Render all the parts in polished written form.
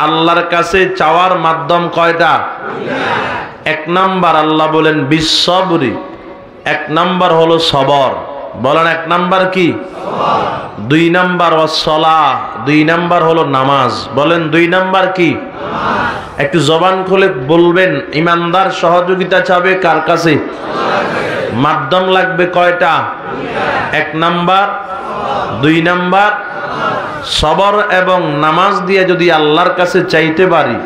আল্লাহর কাছে চাওয়ার মাধ্যম কয়টা? এক নাম্বার আল্লাহ বলেন বিশ্ববরি, এক নাম্বার হলো সবর। বলেন এক নাম্বার কি? দুই নাম্বার ওয়াসসালাহ, দুই নাম্বার হলো নামাজ। বলেন দুই নাম্বার কি? একটু জবান খুলে বলবেন। ইমানদার সহযোগিতা চাবে কার কাছে? মাধ্যম লাগবে কয়টা? এক নাম্বার, দুই নাম্বার। সবর এবং নামাজ দিয়ে যদি আল্লাহর কাছে চাইতে পারি,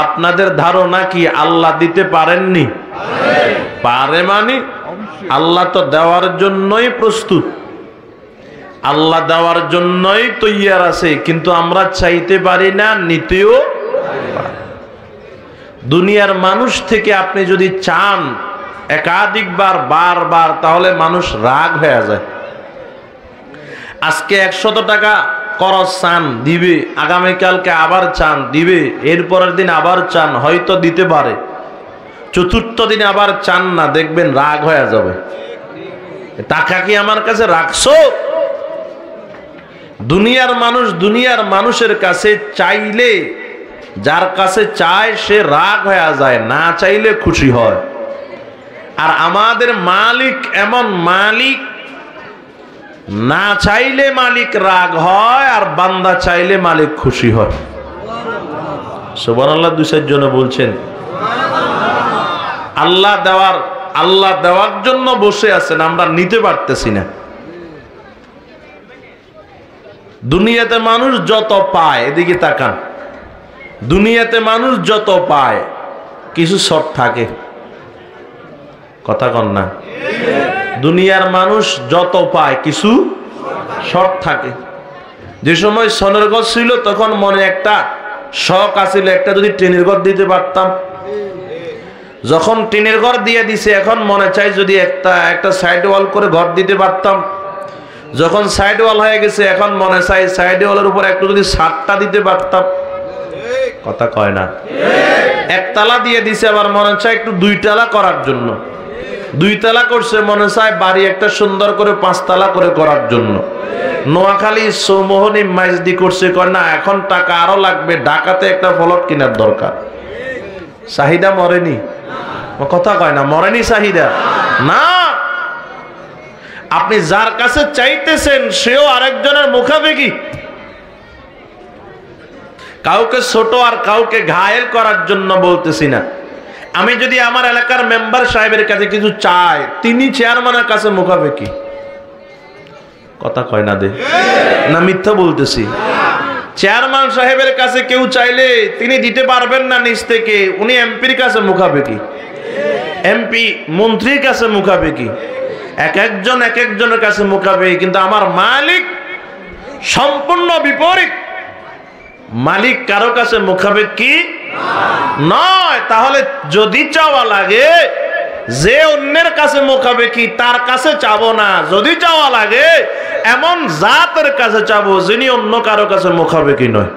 আপনাদের ধারণা কি আল্লাহ দিতে পারেননি? পারে মানে আল্লাহ তো দেওয়ার জন্যই প্রস্তুত, আল্লাহ দেওয়ার জন্যই তৈয়ার আছে, কিন্তু আমরা চাইতে পারি না, নিতেও। দুনিয়ার মানুষ থেকে আপনি যদি চান একাধিকবার বারবার, তাহলে মানুষ রাগ হয়ে যায়। আজকে 100 টাকা খরচ চান, দিবে। আগামীকালকে আবার চান, দিবে। এরপরের দিন আবার চান, হয়তো দিতে পারে। চতুর্থ দিনে আবার চান না, দেখবেন রাগ হয়ে যাবে। টাকা কি আমার কাছে রাখছো? দুনিয়ার মানুষ দুনিয়ার মানুষের কাছে চাইলে, যার কাছে চায় সে রাগ হয়ে যায়, না চাইলে খুশি হয়। আর আমাদের মালিক এমন মালিক, না চাইলে মালিক রাগ হয়, আর বান্দা চাইলে মালিক খুশি হয়। সুবহানাল্লাহ। 2-4 জন বলছেন আল্লাহ দেওয়ার জন্য বসে আছেন, আমরা নিতে পারতেছি না। দুনিয়াতে মানুষ যত পায়, এদিকে তাকান, দুনিয়াতে মানুষ যত পায় কিছু শর্ত থাকে। কথা কন না? দুনিয়ার মানুষ যত পায় কিছু শর্ত থাকে। যে সময় সোনার ঘর ছিল তখন মনে একটা শখ আছিল, একটা যদি টিনের ঘর দিতে পারতাম। যখন টিনের ঘর দিয়ে দিছে, এখন মনে চাই যদি একটা সাইড ওয়াল করে ঘর দিতে পারতাম। যখন সাইড ওয়াল হয়ে গেছে, এখন মনে চাই সাইড ওয়ালের উপর একটু যদি ছাদটা দিতে পারতাম। কথা কয় না? একতলা দিয়ে দিছে, আবার মনে চায় একটু 2 তলা করার জন্য। 2 তলা করছে, মনে চায় বাড়ি একটা সুন্দর করে 5 তলা করে করার জন্য। নোয়াখালী চৌমোহনী মাইজদি করছে, কয় না এখন টাকা আরো লাগবে, ঢাকাতে একটা প্লট কেনার দরকার। চাহিদা মরেনি? কথা কয় না? মরেনি চাহিদা? না, আপনি যার কাছে চাইতেছেন সেও আরেকজনের মুখাপেক্ষী। কাউকে ছোট আর কাউকে ঘায়েল করার জন্য বলতেছি না। আমি যদি আমার এলাকার মেম্বার সাহেবের কাছে কিছু চাই, তিনি চেয়ারম্যানের কাছে মুখাপেক্ষী। কথা কয় না? দে না মিথ্যা বলতেছি? চেয়ারম্যান সাহেবের কাছে কেউ চাইলে তিনি দিতে পারবেন না নিজ থেকে, উনি এমপির কাছে মুখাপেক্ষী, এমপি মন্ত্রীর কাছে মুখাপেক্ষী, এক একজনের কাছে মুখাপেক্ষী। কিন্তু আমার মালিক সম্পূর্ণ বিপরীত। মালিক কারো কাছে মুখাপেক্ষী নয়। তাহলে যদি চাওয়া লাগে, যে অন্যের কাছে মুখাপেক্ষী তার কাছে চাবো না। যদি চাওয়া লাগে এমন জাতের কাছে চাবো যিনি অন্য কারো কাছে মুখাপেক্ষী নয়।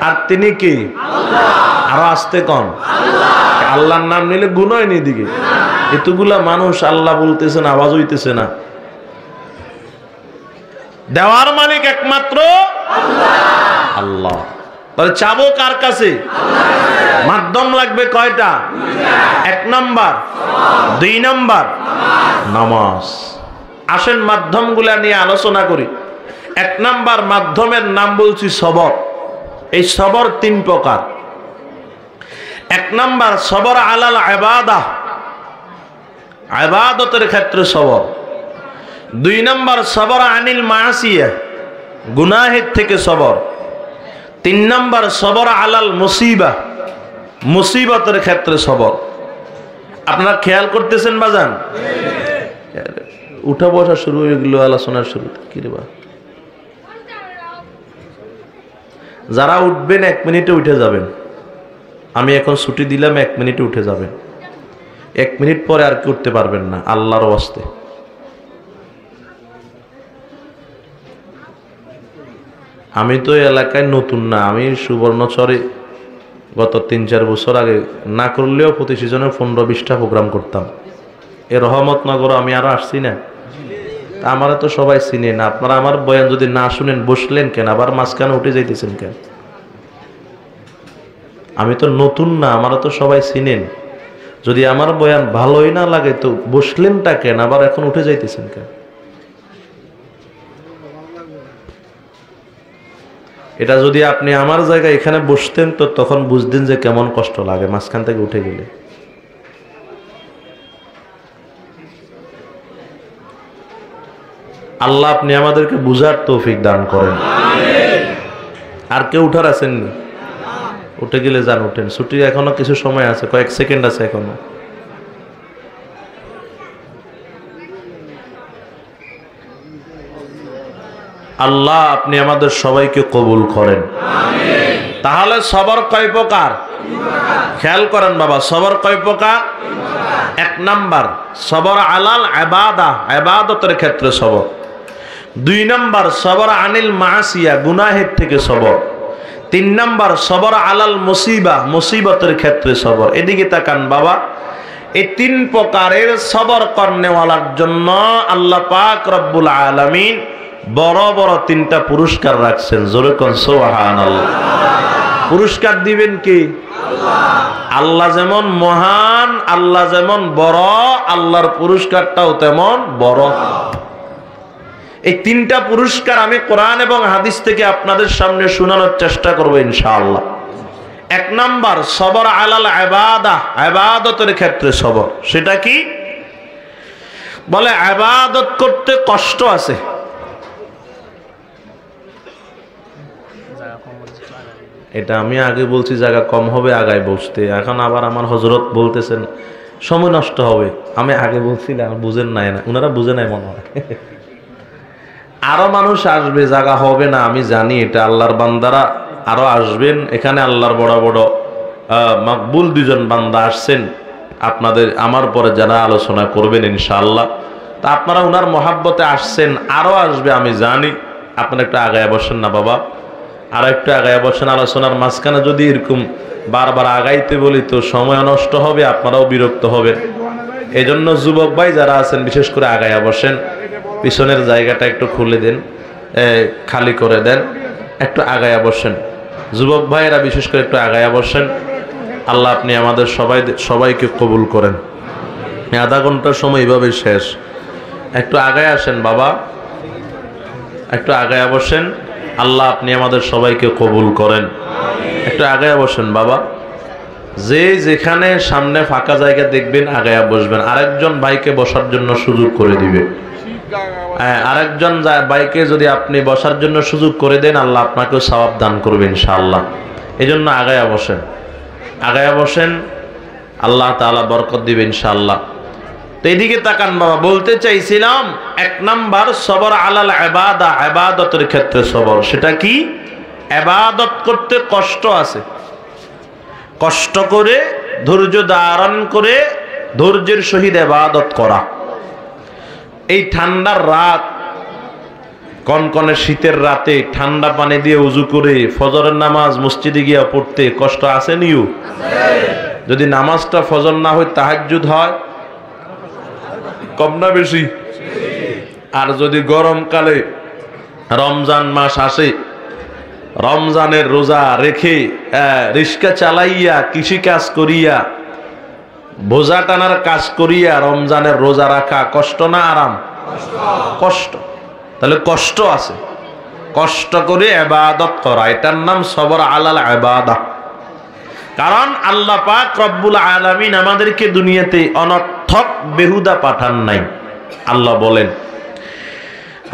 আর তিনি কি? আরো আসতে কন। আল্লাহর নাম নিলে গুণ হয়নি দিকে। এতগুলা মানুষ আল্লাহ বলতেছেন, আওয়াজ হইতেছে না। দেওয়ার মালিক একমাত্র আল্লাহ। তাহলে চাবো কার কাছে? মাধ্যম লাগবে কয়টা? 1 নাম্বার, 2 নাম্বার নামাজ। আসেন মাধ্যমগুলা নিয়ে আলোচনা করি। 1 নাম্বার মাধ্যমের নাম বলছি সবর। এই সবর 3 প্রকার। 1 নাম্বার সবর আলাল ইবাদাহ, ইবাদতের ক্ষেত্রে সবর। 2 নাম্বার সবর আনিল মাসিয়া, গুনাহের থেকে সবর। 3 নাম্বার সবর আলাল মুসিবা, মুসিবতের ক্ষেত্রে সবর। আপনারা খেয়াল করতেছেন বাজান? উঠা বসা শুরু হয়ে গেল আলোচনার শুরুতে। কি রে বা, যারা উঠবেন 1 মিনিটে উঠে যাবেন। আমি এখন ছুটি দিলাম, 1 মিনিটে উঠে যাবেন। 1 মিনিট পরে আর কি উঠতে পারবেন না, আল্লাহর ওয়াস্তে। আমি তো এলাকায় নতুন না, আমি সুবর্ণচরে গত 3-4 বছর আগে না করলেও প্রতি সিজনে 15-20টা প্রোগ্রাম করতাম। এ রহমতনগর আমি আরো আসছি না, আমারা তো সবাই চিনেন। আপনারা আমার বয়ান যদি না শুনেন বসলেন কেন? আবার মাঝখানে উঠে যাইতেছেন কেন? আমি তো নতুন না, আমারও তো সবাই চিনেন। যদি আমার বয়ান ভালোই না লাগে তো বসলেনটা কেন, আবার এখন উঠে যাইতেছেন কেন? এটা যদি আপনি আমার জায়গায় এখানে বসতেন তো তখন বুঝতেন যে কেমন কষ্ট লাগে মাঝখান থেকে উঠে গেলে। আল্লাহ আপনি আমাদেরকে বুঝার তৌফিক দান করেন। আর কেউ উঠার আছেননি? উঠে গেলে যান, উঠেন। ছুটি এখনো কিছু সময় আছে, কয়েক সেকেন্ড আছে এখনো। আল্লাহ আপনি আমাদের সবাইকে কবুল করেন। তাহলে সবর কয় প্রকার? খেয়াল করেন বাবা, সবর কয় প্রকার? এক নাম্বার সবর আলাল ইবাদা, ইবাদতের ক্ষেত্রে সবর। দুই নাম্বার সবর আনিল মাসিয়া, গুনাহের থেকে সবর। তিন নাম্বার সবর আলাল মুসিবা, মুসিবতের ক্ষেত্রে সবর। এদিকে তাকান বাবা, এই তিন প্রকারের সবর করনেওয়ালার জন্য আল্লাহ পাক রব্বুল আলামিন বড় বড় তিনটা পুরস্কার রাখছেন। জোরে কোন সুবহানাল্লাহ। পুরস্কার দিবেন কি? আল্লাহ যেমন মহান, আল্লাহ যেমন বড়, আল্লাহর পুরস্কারটাও তেমন বড়। এই তিনটা পুরস্কার আমি কোরআন এবং হাদিস থেকে আপনাদের সামনে শোনানোর চেষ্টা করব ইনশাআল্লাহ। এক নাম্বার সবর আলাল ইবাদা, ইবাদতের ক্ষেত্রে সবর। সেটা কি? বলে ইবাদত করতে কষ্ট আছে। এটা আমি আগে বলছি জায়গা কম হবে আগায় বসতে, এখন আবার আমার হযরত বলতেছেন সময় নষ্ট হবে। আমি আগে বলছিলাম, বুঝেন নাই না, ওনারা বুঝে নাই মনে হয়। আরো মানুষ আসবে, জায়গা হবে না আমি জানি, এটা আল্লাহর বান্দারা আরো আসবেন। এখানে আল্লাহর বড় বড় মকবুল দুজন বান্দা আসছেন আপনাদের, আমার পরে যারা আলোচনা করবেন ইনশাআল্লাহ। তা আপনারা ওনার মহাব্বতে আসছেন, আরো আসবে আমি জানি। আপনারা একটু আগায় বসেন না বাবা, আর একটু আগায় বসেন। আলোচনার মাঝখানে যদি এরকম বারবার আগাইতে বলি তো সময় নষ্ট হবে, আপনারাও বিরক্ত হবেন। এই জন্য যুবক ভাই যারা আছেন বিশেষ করে আগায় বসেন, পিছনের জায়গাটা একটু খুলে দেন, খালি করে দেন, একটু আগায়া বসেন। যুবক ভাইয়েরা বিশেষ করে একটু আগায়া বসেন। আল্লাহ আপনি আমাদের সবাইকে কবুল করেন। আধা ঘন্টার সময় এইভাবে শেষ। একটু আগায় আসেন বাবা, একটু আগায়া বসেন। আল্লাহ আপনি আমাদের সবাইকে কবুল করেন। একটু আগায়া বসেন বাবা। যে যেখানে সামনে ফাঁকা জায়গা দেখবেন আগায়া বসবেন। আরেকজন ভাইকে বসার জন্য সুযোগ করে দিবে। আরেকজন বাইকে যদি আপনি বসার জন্য সুযোগ করে দেন, আল্লাহ আপনাকেও সওয়াব দান করবে ইনশাআল্লাহ। এই জন্য আগায়া বসেন, আগায়া বসেন, আল্লাহ তাআলা বরকত দিবে ইনশাআল্লাহ। তো এদিকে তাকান বাবা, বলতে চাইছিলাম এক নাম্বার সবর আলাল ইবাদা, ইবাদতের ক্ষেত্রে সবর। সেটা কি? ইবাদত করতে কষ্ট আছে, কষ্ট করে ধৈর্য ধারণ করে ধৈর্যের সহিত ইবাদত করা। এই ঠান্ডার রাত, কনকনে শীতের রাতে ঠান্ডা পানি দিয়ে উজু করে ফজরের নামাজ মসজিদে গিয়া পড়তে কষ্ট আছে নিও? যদি নামাজটা ফজর না হয় তাহাজ্জুদ হয়, কম না বেশি? আর যদি গরমকালে রমজান মাস আসে, রমজানের রোজা রেখে রিক্সা চালাইয়া, কৃষি কাজ করিয়া, বোঝা টানার কাজ করিয়া রমজানের রোজা রাখা কষ্ট না আরাম? কষ্ট। তাহলে কষ্ট আছে, কষ্ট করে ইবাদত করা, এটার নাম সবর আলাল ইবাদা। কারণ আল্লাহ পাক রব্বুল আলামিন আমাদেরকে দুনিয়াতে অনর্থক বেহুদা পাঠান নাই। আল্লাহ বলেন,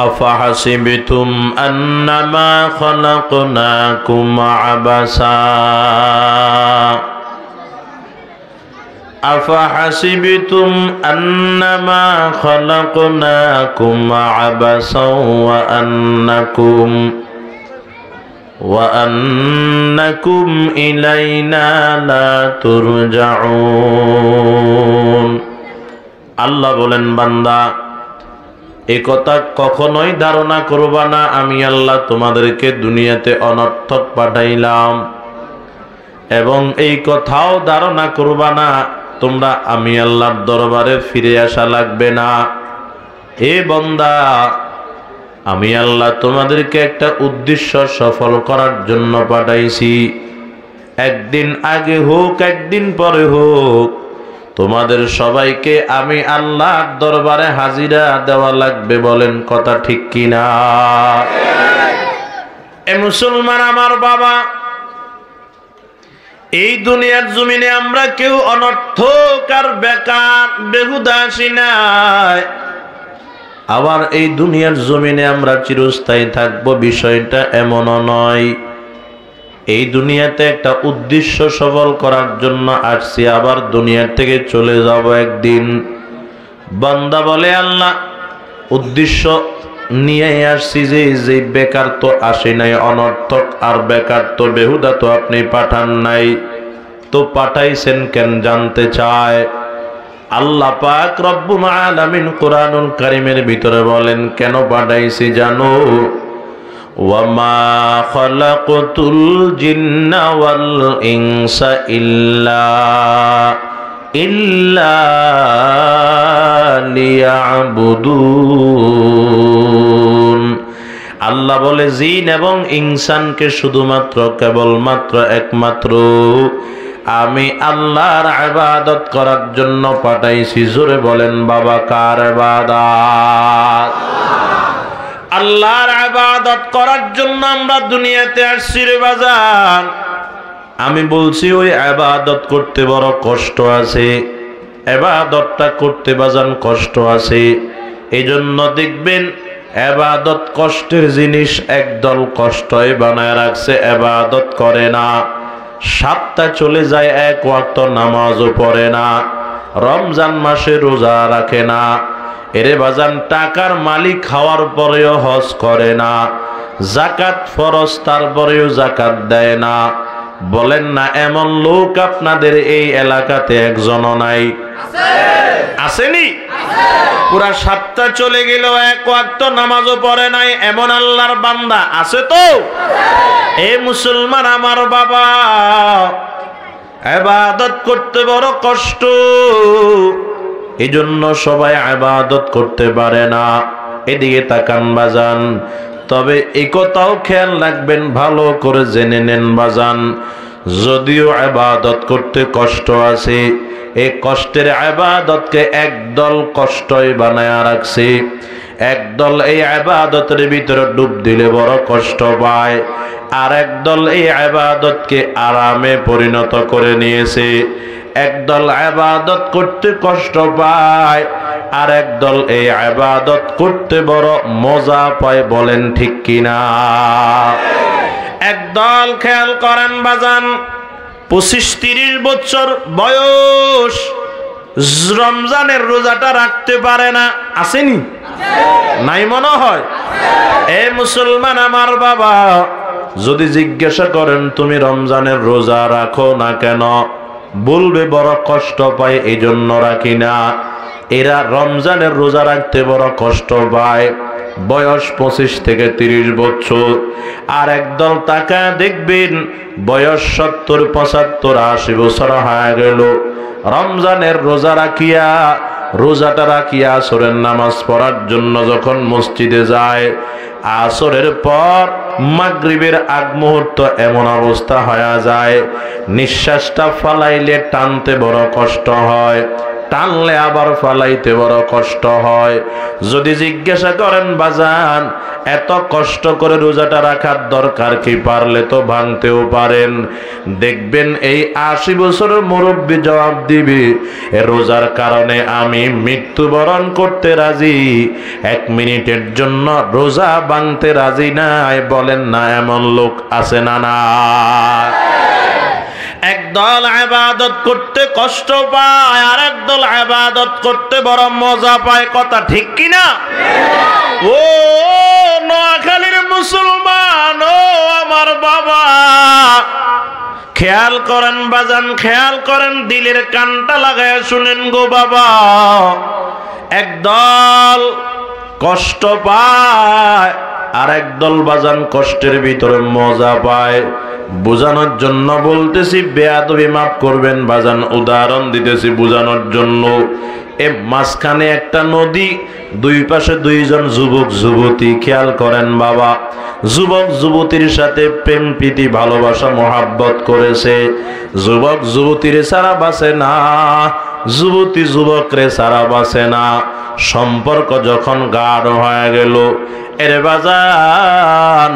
আফাহাসিবতুম আন্নামা খালাকনাকুম আবাসা আফাহাসিবতুম আন্নামা খালাকনাকুম আবাসা ওয়া আন্নাকুম ইলাইনা লা তুরজাউন। আল্লাহ বলেন, বান্দা এই কথা কখনোই ধারণা করবা না আমি আল্লাহ তোমাদেরকে দুনিয়াতে অনর্থক পাঠাইলাম, এবং এই কথাও ধারণা করবা না তোমরা আমি আল্লাহর দরবারে ফিরে আসা লাগবে না। হে বান্দা, আমি আল্লাহ তোমাদেরকে একটা উদ্দেশ্য সফল করার জন্য পাঠাইছি। একদিন আগে হোক একদিন পরে হোক, তোমাদের সবাইকে আমি আল্লাহর দরবারে হাজিরা দেওয়া লাগবে। বলেন কথা ঠিক কিনা? এ মুসলমান আমার বাবা, এই দুনিয়ার জমিনে আমরা কেউ অনর্থক আর বেকার বেহুদা আসি নাই। আবার এই দুনিয়ার জমিনে আমরা চিরস্থায়ী থাকবো, বিষয়টা এমনও নয়। এই দুনিয়াতে একটা উদ্দেশ্য সফল করার জন্য আসছি, আবার দুনিয়ার থেকে চলে যাব একদিন। বান্দা বলে, আল্লাহ উদ্দেশ্য নিয়ে আসছি, যে বেকার তো আসে নাই, অনর্থক আর বেকার তো বেহুদা তো আপনি পাঠান নাই, তো পাঠাইছেন কেন জানতে চায়। আল্লাহ পাক রব্বুল আলামিন কুরআনুল কারীমের ভিতরে বলেন কেন পাঠাইছি জানো? ওয়ামা খালাকতুল জিন্না ওয়াল ইনসা ইল্লা লিয়াবুদুন। আল্লাহ বলে জিন এবং ইনসানকে শুধুমাত্র কেবলমাত্র একমাত্র আমি আল্লাহর ইবাদত করার জন্য পাঠাইছি। জোরে বলেন বাবা, কার ইবাদত? আল্লাহর ইবাদত করার জন্য আমরা দুনিয়াতে আসছি রে বাজান। আমি বলছি ওই ইবাদত করতে বড় কষ্ট আছে, ইবাদতটা করতে বাজান কষ্ট আছে। এজন্য দেখবেন ইবাদত কষ্টের জিনিস, একদল কষ্টই বানায় রাখছে, ইবাদত করে না। সপ্তাহ চলে যায়, এক ওয়াক্ত নামাজও পড়ে না, রমজান মাসে রোজা রাখে না। এরে বাজান, টাকার মালিক হওয়ার পরেও হজ করে না, যাকাত ফরজ তারপরেও যাকাত দেয় না। বলেন না এমন লোক আপনাদের এই এলাকাতে একজনও নাই? আসেনি? পুরা সপ্তাহ চলে গেল, এক ওয়াক্ত নামাজও পড়ে নাই, এমন আল্লাহর বান্দা আছে তো? এ মুসলমান আমার বাবা, ইবাদত করতে বড় কষ্ট, এজন্য সবাই ইবাদত করতে পারে না। এদিকে তাকান বাজান। তবে এই কথাও খেয়াল রাখবেন, ভালো করে জেনে নেন বাজান, যদিও ইবাদত করতে কষ্ট আছে, এই কষ্টের ইবাদতকে একদল কষ্টই বানায় রাখছে। একদল এই ইবাদতের ভিতরে ডুব দিলে বড় কষ্ট পায়, আর একদল এই ইবাদতকে আরামে পরিণত করে নিয়েছে। একদল ইবাদত করতে কষ্ট পায়, আর একদল এই ইবাদত করতে বড় মজা পায়। বলেন ঠিক কিনা? একদল খেয়াল করেন বাজান, 25-30 বছর বয়স, রমজানের রোজাটা রাখতে পারে না। আসেনি? নাই মনে হয়? এ মুসলমান আমার বাবা, যদি জিজ্ঞাসা করেন তুমি রমজানের রোজা রাখো না কেন, বলবে বড় কষ্ট পায় এই জন্য রাখি না। এরা রমজানের রোজা রাখতে বড় কষ্ট পায়, বয়স 25 থেকে 30 বছর। আর একদল টাকা দেখবেন বয়স 70, 75, 80 বছর হয়ে গেল, রমজানের রোজা রাখিয়া, রোজাটা রাখিয়া আসরের নামাজ পড়ার জন্য যখন মসজিদে যায়, আসরের পর মাগরিবের আগ মুহূর্ত এমন অবস্থা হয়ে যায়, নিঃশ্বাসটা ফালাইলে টানতে বড় কষ্ট হয়, টানলে আবার ফালাইতে বড় কষ্ট হয়। যদি জিজ্ঞাসা করেন বাজান এত কষ্ট করে রোজাটা রাখার দরকার কি, পারলে তো ভাঙতেও পারেন, দেখবেন এই 80 বছরের মুরব্বী জবাব দিবে, এ রোজার কারণে আমি মৃত্যুবরণ করতে রাজি, 1 মিনিটের জন্য রোজা ভাঙতে রাজি নাই। বলেন না এমন লোক আছে না? না। একদল ইবাদত করতে কষ্ট পায়, আর একদল ইবাদত করতে বড় মজা পায়। কথা ঠিক কিনা? ও নোয়াখালীর মুসলমান, ও আমার বাবা, খেয়াল করেন বাজান, খেয়াল করেন, দিলের কানটা লাগায় শুনেন গো বাবা। একদল কষ্ট পায়, আর একদল বাজান কষ্টের ভিতরে মজা পায়। বোঝানোর জন্য বলতেছি, বেয়াদবি মাফ করবেন বাজান, উদাহরণ দিতেছি বোঝানোর জন্য। এ মাঝখানে একটা নদী, দুই পাশে দুইজন যুবক যুবতী। খেয়াল করেন বাবা, যুবক যুবতীর সাথে প্রেম প্রীতি ভালোবাসা মহাব্বত করেছে। যুবক যুবতীর ছাড়া বাঁচে না, যুবতী যুবকরে ছাড়া বাঁচে না। সম্পর্ক যখন গাঢ় হয়ে গেল, এরে বাজান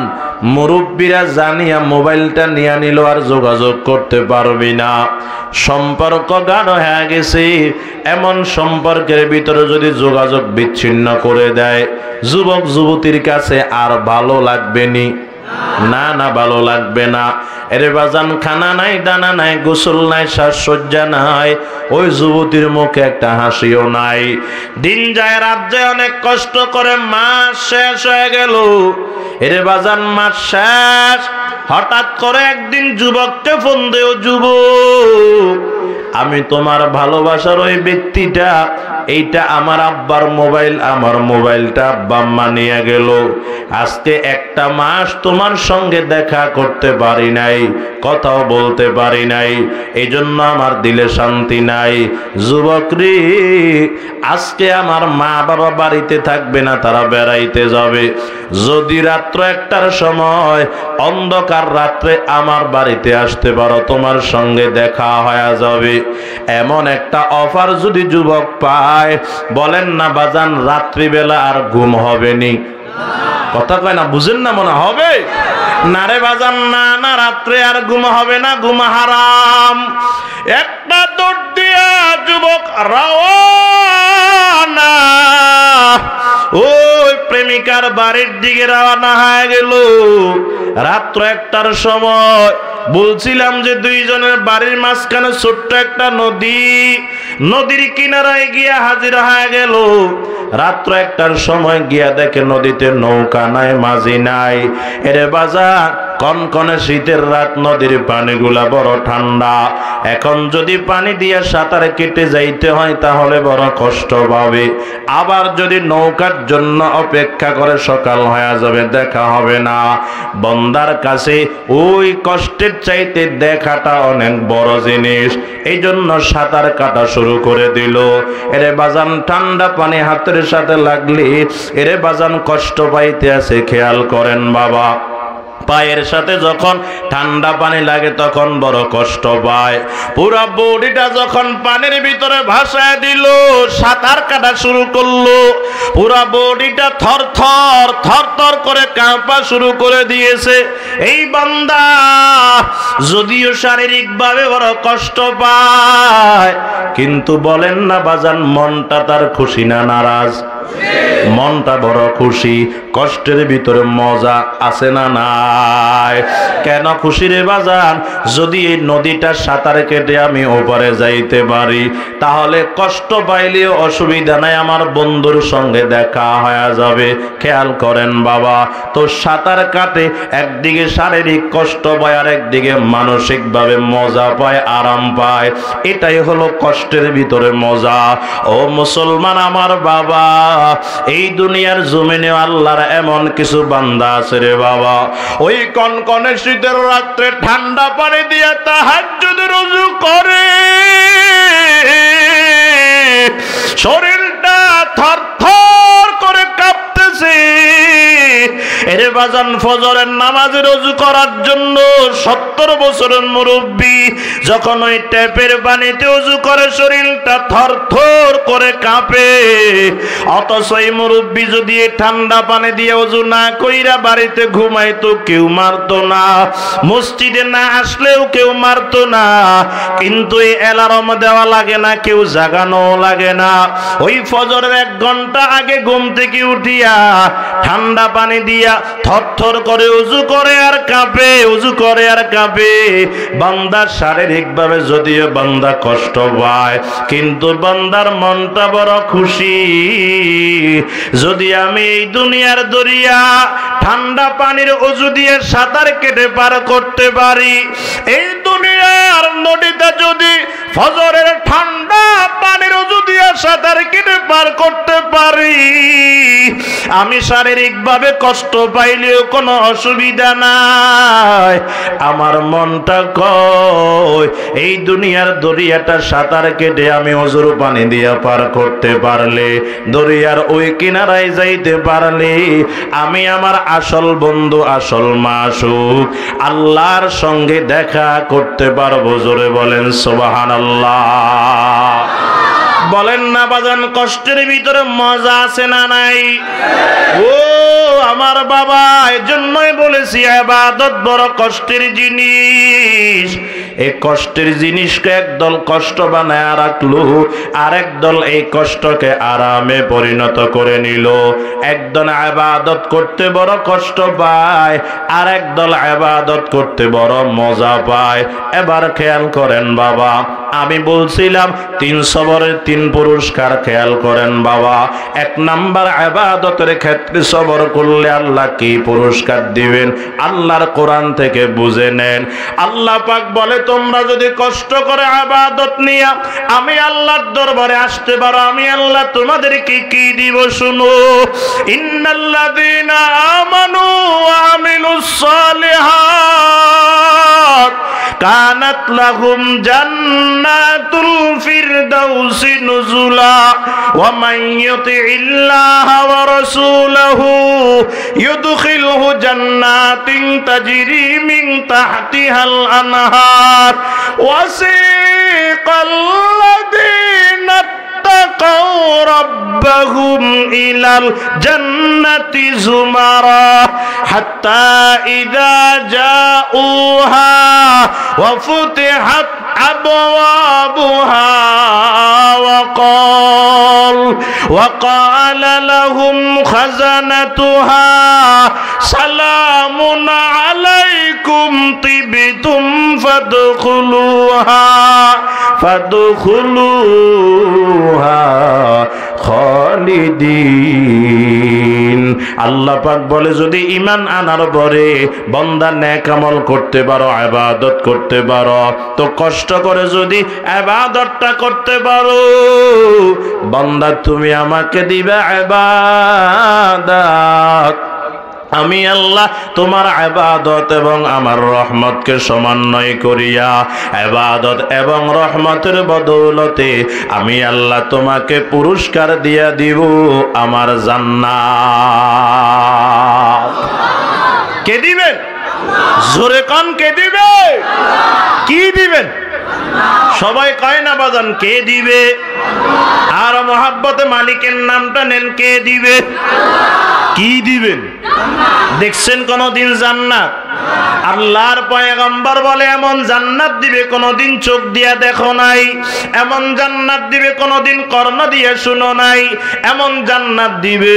মুরব্বীরা জানিয়া মোবাইলটা নিয়ে নিল, আর যোগাযোগ করতে পারবি না। সম্পর্ক গাঢ় হয়ে গেছে, এমন সম্পর্কের ভিতরে যদি যোগাযোগ বিচ্ছিন্ন করে দেয়, যুবক যুবতীর কাছে আর ভালো লাগবে নি? না না, ভালো লাগবে না। এরে বাজান খানা নাই, দানা নাই, গোসল নাই, সাজসজ্জা নাই, ওই যুবতীর মুখে একটা হাসিও নাই। দিন যায় রাত যায়, অনেক কষ্ট করে মাস শেষ হয়ে গেল। এরে বাজান মাস শেষ, হঠাৎ করে একদিন যুবককে ফোন দেও, যুবক আমি তোমার ভালোবাসার ওই ব্যক্তিটা, এইটা আমার আব্বার মোবাইল, আমার মোবাইলটা আব্বা আম্মা নিয়ে গেল। আজকে একটা মাস তোমার সঙ্গে দেখা করতে পারি নাই, কথাও বলতে পারি নাই, এই জন্য আমার দিলে শান্তি নাই। যুবক রে, আজকে আমার মা বাবা বাড়িতে থাকবে না, তারা বেড়াইতে যাবে। যদি রাত্র 1টার সময় অন্ধকার রাত্রে আমার বাড়িতে আসতে পারো, তোমার সঙ্গে দেখা হয়ে যাবে। এমন একটা অফার যদি যুবক পায়, বলেন না বাজান রাত্রিবেলা আর ঘুম হবে নি? কথা কয় না, বুঝেন না মনে হবে না রে বাজান? না না, রাত্রে আর ঘুম হবে না, ঘুম হারাম। একটা দৌড় দিয়া যুবক রওনা, ওই প্রেমিকার বাড়ির দিকে রওনা হয়ে গেল। রাত্র 1টার সময় বলছিলাম যে দুইজনের বাড়ির মাঝখানে ছোট্ট একটা নদী, নদীর কিনারায় গিয়া হাজির হয়ে গেল। রাত্র 1টার সময় গিয়া দেখে নদীতে নৌকা নাই, মাঝি নাই। এরে বাজার কনকনে শীতের রাত, নদীর পানিগুলা বড় ঠান্ডা। এখন যদি পানি দিয়ে সাঁতার কেটে যাইতে হয়, তাহলে বড় কষ্ট পাবে। আবার যদি নৌকার জন্য অপেক্ষা করে, সকাল হয়ে যাবে, দেখা হবে না। বন্দার কাছে ওই কষ্টের চাইতে দেখাটা অনেক বড় জিনিস, এই জন্য সাঁতার কাটা শুরু করে দিল। এরে বাজান ঠান্ডা পানি হাতের সাথে লাগলে এরে বাজান কষ্ট পাইতে আছে। খেয়াল করেন বাবা, পায়ের সাথে যখন ঠান্ডা পানি লাগে তখন বড় কষ্ট পায়। পুরা বডিটা যখন পানির ভিতরে ভাসায় দিল, সাঁতার কাটা শুরু করলো, পুরা বডিটা থরথর থরথর করে কাঁপা শুরু করে দিয়েছে। এই বান্দা যদিও শারীরিক ভাবে বড় কষ্ট পায়, কিন্তু বলেন না বাজান মনটা তার খুশি না নারাজ? মনটা বড় খুশি। কষ্টের ভিতরে মজা আছে না নাই? কেন খুশি রে বাজান? যদি এই নদীটা সাঁতার কেটে আমি ওপারে যাইতে পারি, তাহলে কষ্ট পাইলেও অসুবিধা নাই, আমার বন্ধুর সঙ্গে দেখা হয়ে যাবে। খেয়াল করেন বাবা, তো সাঁতার কাটে একদিকে শারীরিক কষ্ট পায়, আর একদিকে মানসিক ভাবে মজা পায়, আরাম পায়। এটাই হলো কষ্টের ভিতরে মজা। ও মুসলমান আমার বাবা, এই দুনিয়ার জমিনে আল্লাহর এমন কিছু বান্দা আছে রে বাবা, ওই কনকনে শীতের রাত্রে ঠান্ডা পানি দিয়ে তাহাজ্জুদের ওযু করে, শরীরটা থরথর করে কাঁপতেছে। এরে বাজান ফজরের নামাজের ওযু করার জন্য 70 বছরের মুরব্বী যখন ওই ট্যাপের পানিতে ওযু করে, শরীরটা থরথর করে কাঁপে। অথচ এই মুরব্বী যদি ঠান্ডা পানি দিয়ে ওযু না কইরা বাড়িতে ঘুমাইতো, কেউ মারতো না, মসজিদে না আসলেও কেউ মারতো না। কিন্তু এই অ্যালার্ম দেওয়া লাগে না, কেউ জাগানো লাগে না। ওই ফজরের 1 ঘন্টা আগে ঘুম থেকে উঠিয়া ঠান্ডা পানি দিয়া থরথর করে ওযু করে আর কাঁপে, ওযু করে আর কাঁপে। বান্দা শারীরিক ভাবে যদিও বান্দা কষ্ট পায়, কিন্তু বান্দার মনটা বড় খুশি। যদি আমি এই দুনিয়ার দরিয়া ঠান্ডা পানির ওযু দিয়ে সাঁতার কেটে পার করতে পারি, এই দুনিয়ার নদীতে যদি ফজরের ঠান্ডা পানির ওযু দিয়ে সাঁতার কেটে পার করতে পারি, আমি শারীরিকভাবে কষ্ট পাইলেও কোনো অসুবিধা নাই, আমার মনটা কয় এই দুনিয়ার দরিয়াটা সাঁতার কেটে আমি অজুর পানি দিয়া পার করতে পারলে, দরিয়ার ওই কিনারায় যাইতে পারলে আমি আমার আসল বন্ধু, আসল মাসুক আল্লাহর সঙ্গে দেখা করতে পারবো। জোরে বলেন সুবহানাল্লাহ। বলেন না বাজান, কষ্টের ভিতরে মজা আছে না নাই? ও আমার বাবা, এজন্যই বলেছি ইবাদত বড় কষ্টের জিনিস। এই কষ্টের জিনিসকে একদল কষ্ট বানায় রাখলো, আর একদল এই কষ্টকে আরামে পরিণত করে নিল। একদল ইবাদত করতে বড় কষ্ট পায়, আর একদল ইবাদত করতে বড় মজা পায়। এবার খেয়াল করেন বাবা, আমি বলছিলাম 3 সবরের 3 পুরস্কার। খেয়াল করেন বাবা, 1 নাম্বার ইবাদতের ক্ষেত্রে সবর করলে আল্লাহ কি পুরস্কার দিবেন আল্লাহর কোরআন থেকে বুঝে নেন। আল্লাহ পাক বলে, তোমরা যদি কষ্ট করে ইবাদত নিয়ে আমি আল্লাহর দরবারে আসতে পারো, আমি আল্লাহ তোমাদেরকে কি দিব শুনো। ইন্নাল্লাযীনা আমানু ওয়া আমিলুস সালিহাত কানাত লাহুম জান্নাতুল ফিরদাউসি নুজুলা ওয়া মান ইউতিইল্লাহা ওয়া রাসূলাহু ইউদখিলহু জান্নাতিন তাজরি মিন তাহতিহাল আনহার ওয়াসিকাল লাযীনা اتقوا ربهم إلى الجنة زمرا حتى إذا جاءوها وفتحت أبوابها وقال لهم خزنتها سلام عليكم طبتم فادخلوها খালিদিন। আল্লাহ পাক বলে, যদি ঈমান আনার পরে বান্দা নেক আমল করতে পারো, ইবাদত করতে পারো, তো কষ্ট করে যদি ইবাদতটা করতে পারো, বান্দা তুমি আমাকে দিবে ইবাদত, আমি আল্লাহ তোমার ইবাদত এবং আমার রহমতকে সমন্বয় করিয়া ইবাদত এবং রহমতের বদৌলতে আমি আল্লাহ তোমাকে পুরস্কার দিয়া দিব আমার জান্নাত। কে দিবেন? জোরে কান, কে দিবে? কি দিবেন? সবাই কয় না বাজান, কে দিবে? আর মহাব্বতে মালিকের নামটা নেন, কে দিবে? কি দিবেন? দেখছেন কোনদিন জান্নাত? আল্লাহর পয়গম্বর বলে এমন জান্নাত দিবে কোনদিন চোখ দিয়া দেখো নাই, এমন জান্নাত দিবে কোনদিন কর্ণ দিয়া শুনো নাই, এমন জান্নাত দিবে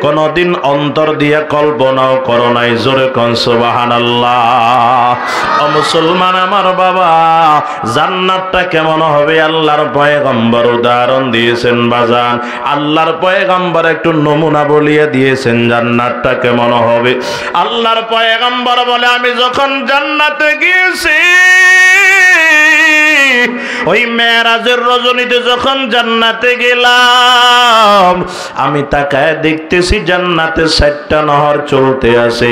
কোনদিন অন্তর দিয়া কল্পনাও করো নাই। জোরে কোন সুবহানাল্লাহ। ও মুসলমান আমার বাবা, জান্নাতটা কেমন হবে আল্লাহর পয়গম্বর উদাহরণ দিয়েছেন বাজান। আল্লাহর পয়গম্বর একটু নমুনা বলিয়ে দিয়েছেন জান্নাতটা কেমন হবে। আল্লাহর পয়গম্বর বলে, আমি যখন জান্নাতে গিয়েছি, ওই মেরাজের রজনীতে যখন জান্নাতে গেলাম, আমি তাকায় দেখতেছি জান্নাতে 4টা নহর চলতে আছে।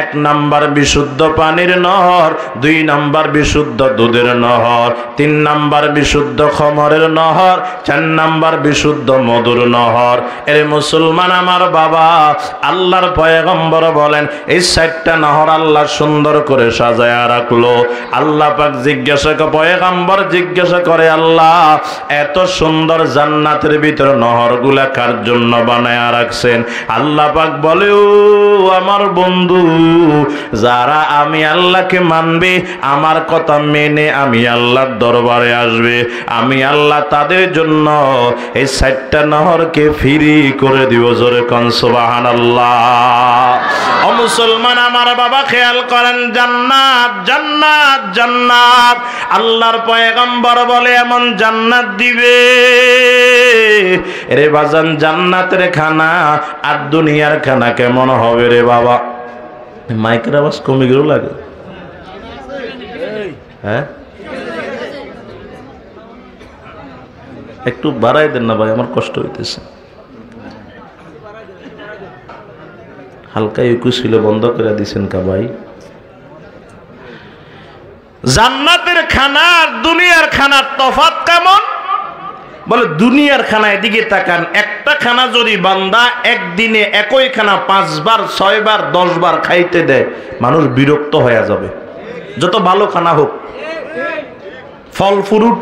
1 নাম্বার বিশুদ্ধ পানির নহর, 2 নাম্বার বিশুদ্ধ দুধের নহর, 3 নাম্বার বিশুদ্ধ খমরের নহর, 4 নাম্বার বিশুদ্ধ মধুর নহর। এর মুসলমান আমার বাবা, আল্লাহর পয়গম্বর বলেন এই 4টা নহর আল্লাহ সুন্দর করে সাজায়া রাখলো। আল্লাহ পাক জিজ্ঞাসা করে, পয়গম্বর জিজ্ঞাসা করে, আল্লাহ এত সুন্দর জান্নাতের ভিতরে নহরগুলা কার জন্য বানায়া রাখছেন? আল্লাহ পাক বলে, ও আমার বন্ধু, যারা আমি আল্লাহকে মানবে, আমার কথা মেনে আমি আল্লাহর দরবারে আসবে, আমি আল্লাহ তাদের জন্য এই 4টা নহরকে ফ্রি করে দিব। জোরে কোন সুবহানাল্লাহ। ও মুসলমান আমার বাবা, খেয়াল করেন, জান্নাত জান্নাত জান্নাত। আল্লাহর পয়গম্বর বলে এমন জান্নাত দিবে রে বাজান, জান্নাতের খানা আর দুনিয়ার খানা কেমন হবে রে বাবা? মাইকের আওয়াজ কমে গেল লাগে, হ্যাঁ একটু বাড়াই দেন না ভাই, আমার কষ্ট হইতেছে। হালকা একটু ছিল, বন্ধ করে দিছেন কা ভাই? জান্নাতের খানা আর দুনিয়ার খানার তফাৎ কেমন? বলে দুনিয়ার খানা, এদিকে তাকান, একটা খানা যদি বান্দা একদিনে একই খানা 5 বার 6 বার 10 বার খাইতে দেয়, মানুষ বিরক্ত হয়ে যাবে। যত ভালো খানা হোক, ফল ফ্রুট,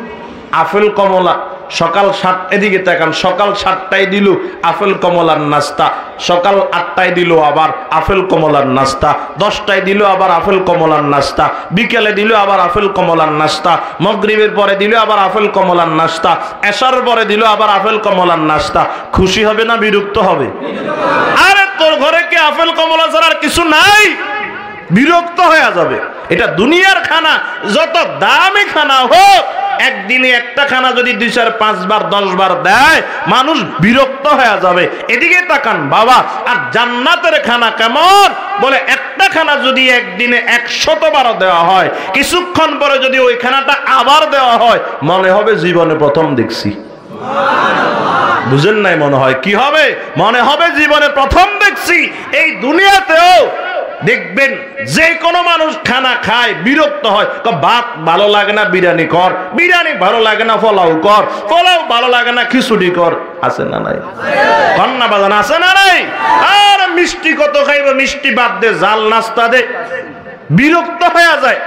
আপেল কমলা, সকাল 7, এদিকে তাকান, সকাল 7টায় দিল আপেল কমলার নাস্তা, সকাল 8টায় দিল আবার আপেল কমলার নাস্তা, 10টায় দিল আবার আপেল কমলার নাস্তা, বিকেলে দিল আবার আপেল কমলার নাস্তা, মাগরিবের পরে দিল আবার আপেল কমলার নাস্তা, এশার পরে দিল আবার আপেল কমলার নাস্তা। খুশি হবে না বিরক্ত হবে? আরে তোর ঘরে কি আপেল কমলা ছাড়া আর কিছু নাই? বিরক্ত হয়ে যাবে। এটা দুনিয়ার খানা, যত দামি খানা হোক, একদিনে একটা খানা যদি 2, 4, 5 বার 10 বার দেয়, মানুষ বিরক্ত হয়ে যাবে। এদিকে তাকান বাবা। আর জান্নাতের খানা কেমন? বলে একটা খানা যদি একদিনে 100 বার দেওয়া হয়, কিছুক্ষণ পরে যদি ওই খানাটা আবার দেওয়া হয়, মনে হবে জীবনে প্রথম দেখছি। বুঝেন নাই? মনে হয় কি হবে? মনে হবে জীবনে প্রথম দেখছি। এই দুনিয়াতেও দেখবেন যে কোনো মানুষ খানা খায়, বিরক্ত হয়, ভাত ভালো লাগে না বিরিয়ানি কর, বিরিয়ানি ভালো লাগে না পোলাও কর, পোলাও ভালো লাগে না খিচুড়ি কর। আছে না নাই? কন্যা বাজান আছে না নাই? আর মিষ্টি কত খাইব, মিষ্টি বাদ দে, জাল নাস্তা দে, বিরক্ত হয়ে যায়।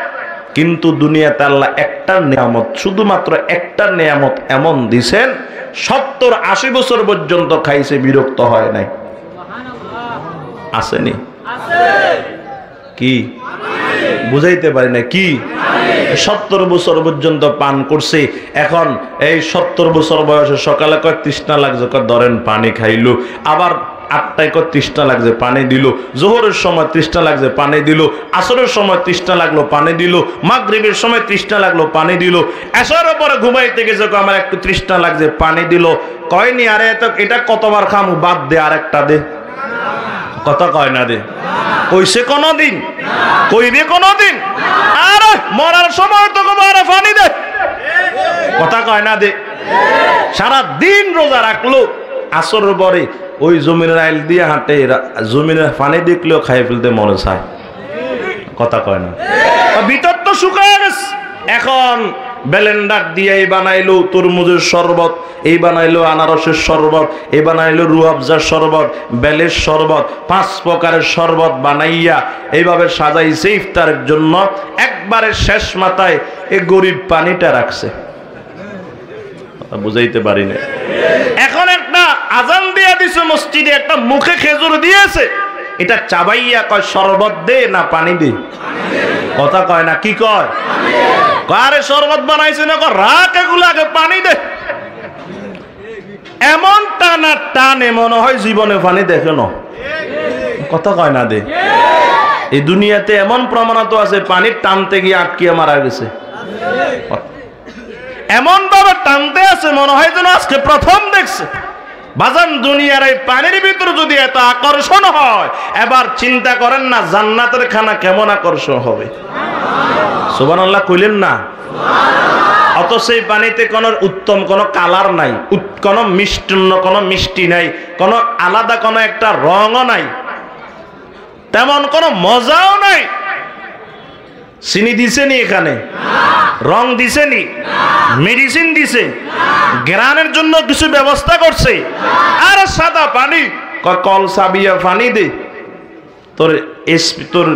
কিন্তু দুনিয়াতে আল্লাহ একটা নিয়ামত, শুধুমাত্র একটা নিয়ামত এমন দিছেন, 70-80 বছর পর্যন্ত খাইছে, বিরক্ত হয় নাই। আসেনি? কি বুঝাইতে পারি না? কি 70 বছর পর্যন্ত পান করছে। এখন এই 70 বছর বয়সে সকালে কয় তৃষ্ণা লাগছে, কয় ধরেন পানি খাইলো, আবার 8টায় কয় তৃষ্ণা লাগছে, পানি দিল, জোহরের সময় তৃষ্ণা লাগছে, পানি দিল, আসরের সময় তৃষ্ণা লাগলো, পানি দিল, মাগরিবের সময় তৃষ্ণা লাগলো, পানি দিল, এশারের পরে ঘুমাইতে গেছে, আমার একটু তৃষ্ণা লাগছে, পানি দিল। কয়নি আরে এটা কতবার খামু, বাদ দে, আরেকটা দে। কথা কয় না? দে কইছে কোনদিন? কইবে কোনদিন? আরে মরার সময় তো আরে পানি দে। কথা কয় না? দে। সারা দিন রোজা রাখলো, আসরের পরে ওই জমিনের আইল দিয়ে হাঁটে, জমিনের পানি দেখলেও খাই ফেলতে মনে চায়। কথা কয় না? ভিতর তো শুকায় গেছে। এখন ব্লেন্ডার দিয়ে এই বানাইলো তরমুজের শরবত, এই বানাইলো আনারসের শরবত, এই বানাইলো রুয়াবজার শরবত, বেলের শরবত, 5 প্রকারের শরবত বানাইয়া এইভাবে সাজাইছে ইফতারের জন্য। একবারে শেষ মাথায় এই গরিব পানিটা রাখছে। বুঝাইতে পারি না? এখন একটা আজান দিয়ে দিছে মসজিদে, একটা মুখে খেজুর দিয়েছে, এটা চাবাইয়া কয় শরবত দে না পানি দে। কথা কয় না? কি কয়? কারে শরবত বানাইছে না, রাখ এগুলো আগে পানি দে। এমন টানা টানে মনে হয় জীবনে পানি দেখে না। কথা কয় না? দে। এই দুনিয়াতে এমন প্রমাণিত আছে, পানির টানতে গিয়ে আটকিয়ে মারা গেছে। এমন ভাবে টানতে আছে মনে হয় যেন আজকে প্রথম দেখছে। বাজান, দুনিয়ার এই পানির ভিতরে যদি এত আকর্ষণ হয়, এবার চিন্তা করেন না জান্নাতের খানা কেমন আকর্ষণ হবে। সুবহানাল্লাহ কইলেন না? অত সেই পানিতে কোনো উত্তম কোনো কালার নাই, কোনো মিষ্টান্ন, কোনো মিষ্টি নাই, কোনো আলাদা কোনো একটা রঙও নাই, তেমন কোনো মজাও নাই। চিনি দিছেনি এখানে? রং দিছেনি? মেডিসিন দিছে? গ্রানের জন্য কিছু ব্যবস্থা করছে? আর সাদা পানি, কল সাবিয়া পানি দে, তোর তোর